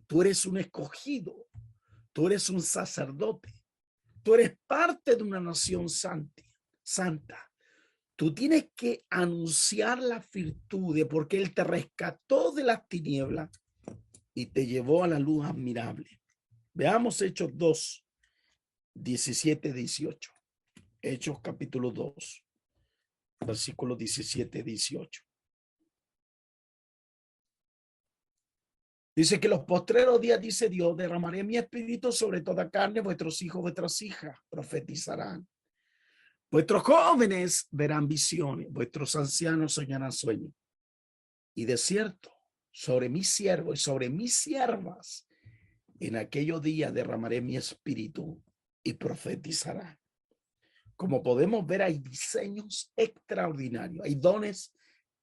S2: Tú eres un escogido, tú eres un sacerdote, tú eres parte de una nación santa. Tú tienes que anunciar las virtudes porque Él te rescató de las tinieblas y te llevó a la luz admirable. Veamos Hechos 2, 17, 18. Hechos capítulo 2, versículos 17, 18. Dice que los postreros días, dice Dios, derramaré mi espíritu sobre toda carne, vuestros hijos, vuestras hijas profetizarán. Vuestros jóvenes verán visiones, vuestros ancianos soñarán sueños. Y de cierto, sobre mis siervos y sobre mis siervas, en aquellos días derramaré mi espíritu y profetizarán. Como podemos ver, hay diseños extraordinarios, hay dones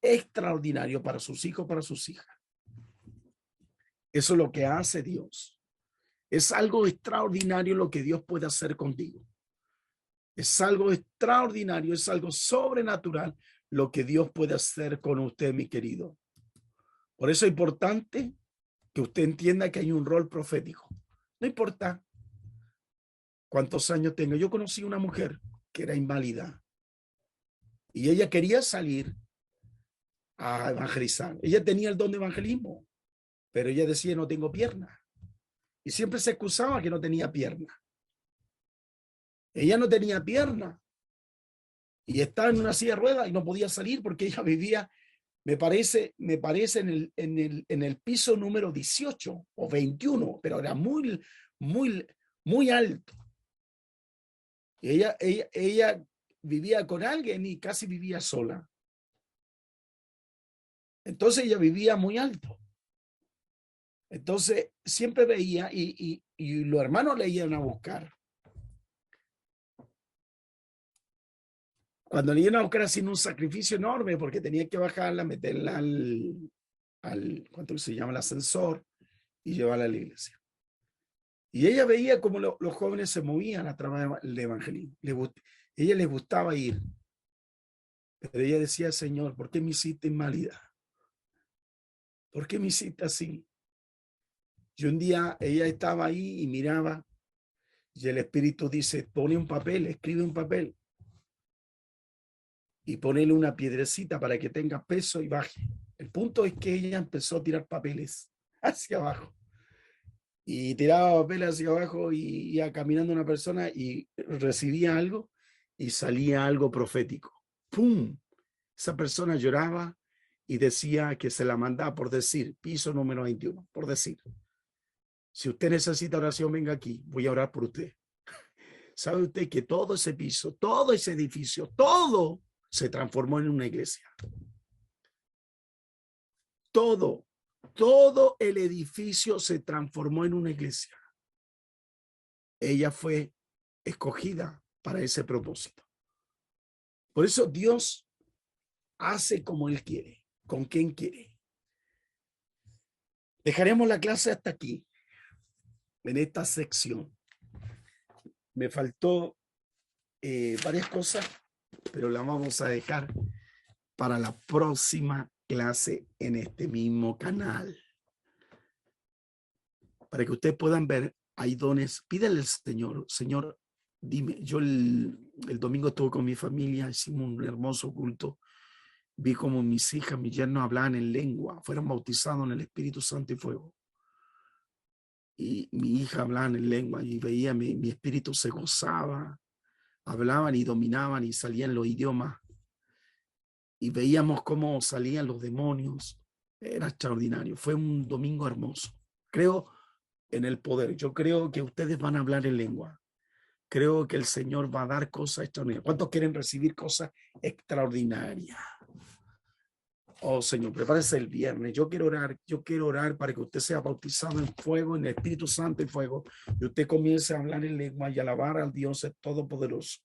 S2: extraordinarios para sus hijos, para sus hijas. Eso es lo que hace Dios. Es algo extraordinario lo que Dios puede hacer contigo. Es algo extraordinario, es algo sobrenatural lo que Dios puede hacer con usted, mi querido. Por eso es importante que usted entienda que hay un rol profético. No importa cuántos años tenga. Yo conocí una mujer que era inválida y ella quería salir a evangelizar. Ella tenía el don de evangelismo, pero ella decía, no tengo pierna. Y siempre se excusaba que no tenía pierna. Ella no tenía pierna y estaba en una silla de ruedas y no podía salir porque ella vivía, me parece en el piso número 18 o 21, pero era muy alto. Y ella vivía con alguien y casi vivía sola. Entonces ella vivía muy alto. Entonces siempre veía y los hermanos le iban a buscar. Cuando le iban a buscar haciendo un sacrificio enorme porque tenía que bajarla, meterla ¿cuánto se llama? El ascensor y llevarla a la iglesia. Y ella veía cómo los jóvenes se movían a través del evangelismo. Ella les gustaba ir. Pero ella decía, Señor, ¿por qué me hiciste inválida? ¿Por qué me hiciste así? Y un día ella estaba ahí y miraba y el Espíritu dice, pone un papel, escribe un papel y ponele una piedrecita para que tenga peso y baje. El punto es que ella empezó a tirar papeles hacia abajo y tiraba papeles hacia abajo y iba caminando una persona y recibía algo y salía algo profético. ¡Pum! Esa persona lloraba y decía que se la mandaba por decir, piso número 21, por decir. Si usted necesita oración, venga aquí, voy a orar por usted. ¿Sabe usted que todo ese piso, todo ese edificio, todo se transformó en una iglesia? Todo el edificio se transformó en una iglesia. Ella fue escogida para ese propósito. Por eso Dios hace como Él quiere, con quien quiere. Dejaremos la clase hasta aquí, en esta sección. Me faltó varias cosas, pero las vamos a dejar para la próxima clase en este mismo canal. Para que ustedes puedan ver, hay dones. Pídele al Señor, Señor, dime, yo el domingo estuve con mi familia, hicimos un hermoso culto, vi como mis hijas, mis yernos hablaban en lengua, fueron bautizados en el Espíritu Santo y fuego. Y mi hija hablaba en lengua y veía mi espíritu se gozaba, hablaban y dominaban y salían los idiomas. Y veíamos cómo salían los demonios. Era extraordinario. Fue un domingo hermoso. Creo en el poder. Yo creo que ustedes van a hablar en lengua. Creo que el Señor va a dar cosas extraordinarias. ¿Cuántos quieren recibir cosas extraordinarias? Oh, Señor, prepárese el viernes. Yo quiero orar para que usted sea bautizado en fuego, en el Espíritu Santo y fuego. Y usted comience a hablar en lengua y alabar al Dios Todopoderoso.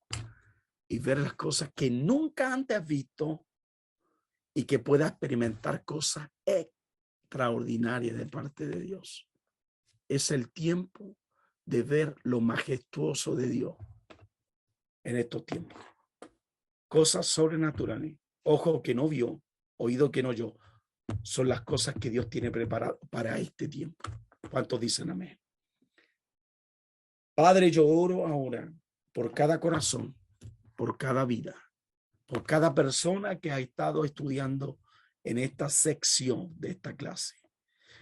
S2: Y ver las cosas que nunca antes has visto y que pueda experimentar cosas extraordinarias de parte de Dios. Es el tiempo de ver lo majestuoso de Dios en estos tiempos. Cosas sobrenaturales. Ojo que no vio, oído que no oyó. Son las cosas que Dios tiene preparado para este tiempo. ¿Cuántos dicen amén? Padre, yo oro ahora por cada corazón, por cada vida, por cada persona que ha estado estudiando en esta sección de esta clase.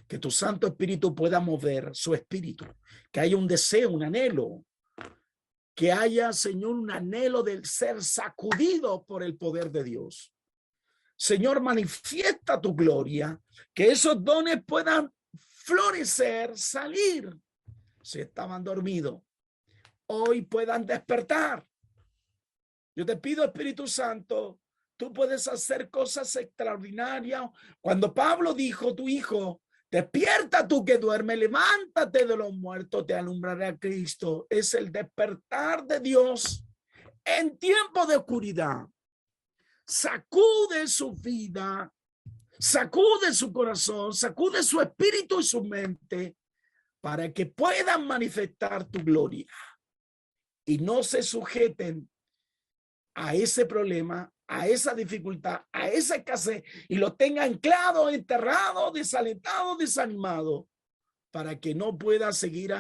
S2: Que tu Santo Espíritu pueda mover su espíritu, que haya un deseo, un anhelo, que haya, Señor, un anhelo del ser sacudido por el poder de Dios. Señor, manifiesta tu gloria, que esos dones puedan florecer, salir. Si estaban dormidos, hoy puedan despertar. Yo te pido, Espíritu Santo, tú puedes hacer cosas extraordinarias. Cuando Pablo dijo, tu hijo, despierta tú que duermes, levántate de los muertos, te alumbrará a Cristo. Es el despertar de Dios en tiempo de oscuridad. Sacude su vida, sacude su corazón, sacude su espíritu y su mente para que puedan manifestar tu gloria y no se sujeten a ese problema, a esa dificultad, a esa escasez y lo tenga anclado, enterrado, desalentado, desanimado para que no pueda seguir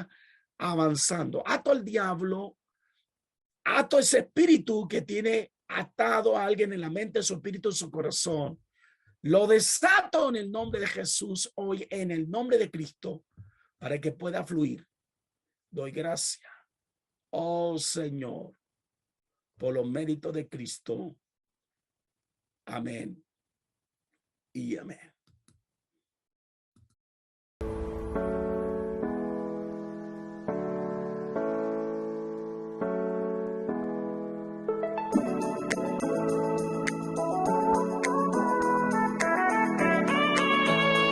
S2: avanzando. Ato al diablo, ato ese espíritu que tiene atado a alguien en la mente, su espíritu, en su corazón. Lo desato en el nombre de Jesús hoy, en el nombre de Cristo, para que pueda fluir. Doy gracias, oh Señor, por los méritos de Cristo. Amén y amén.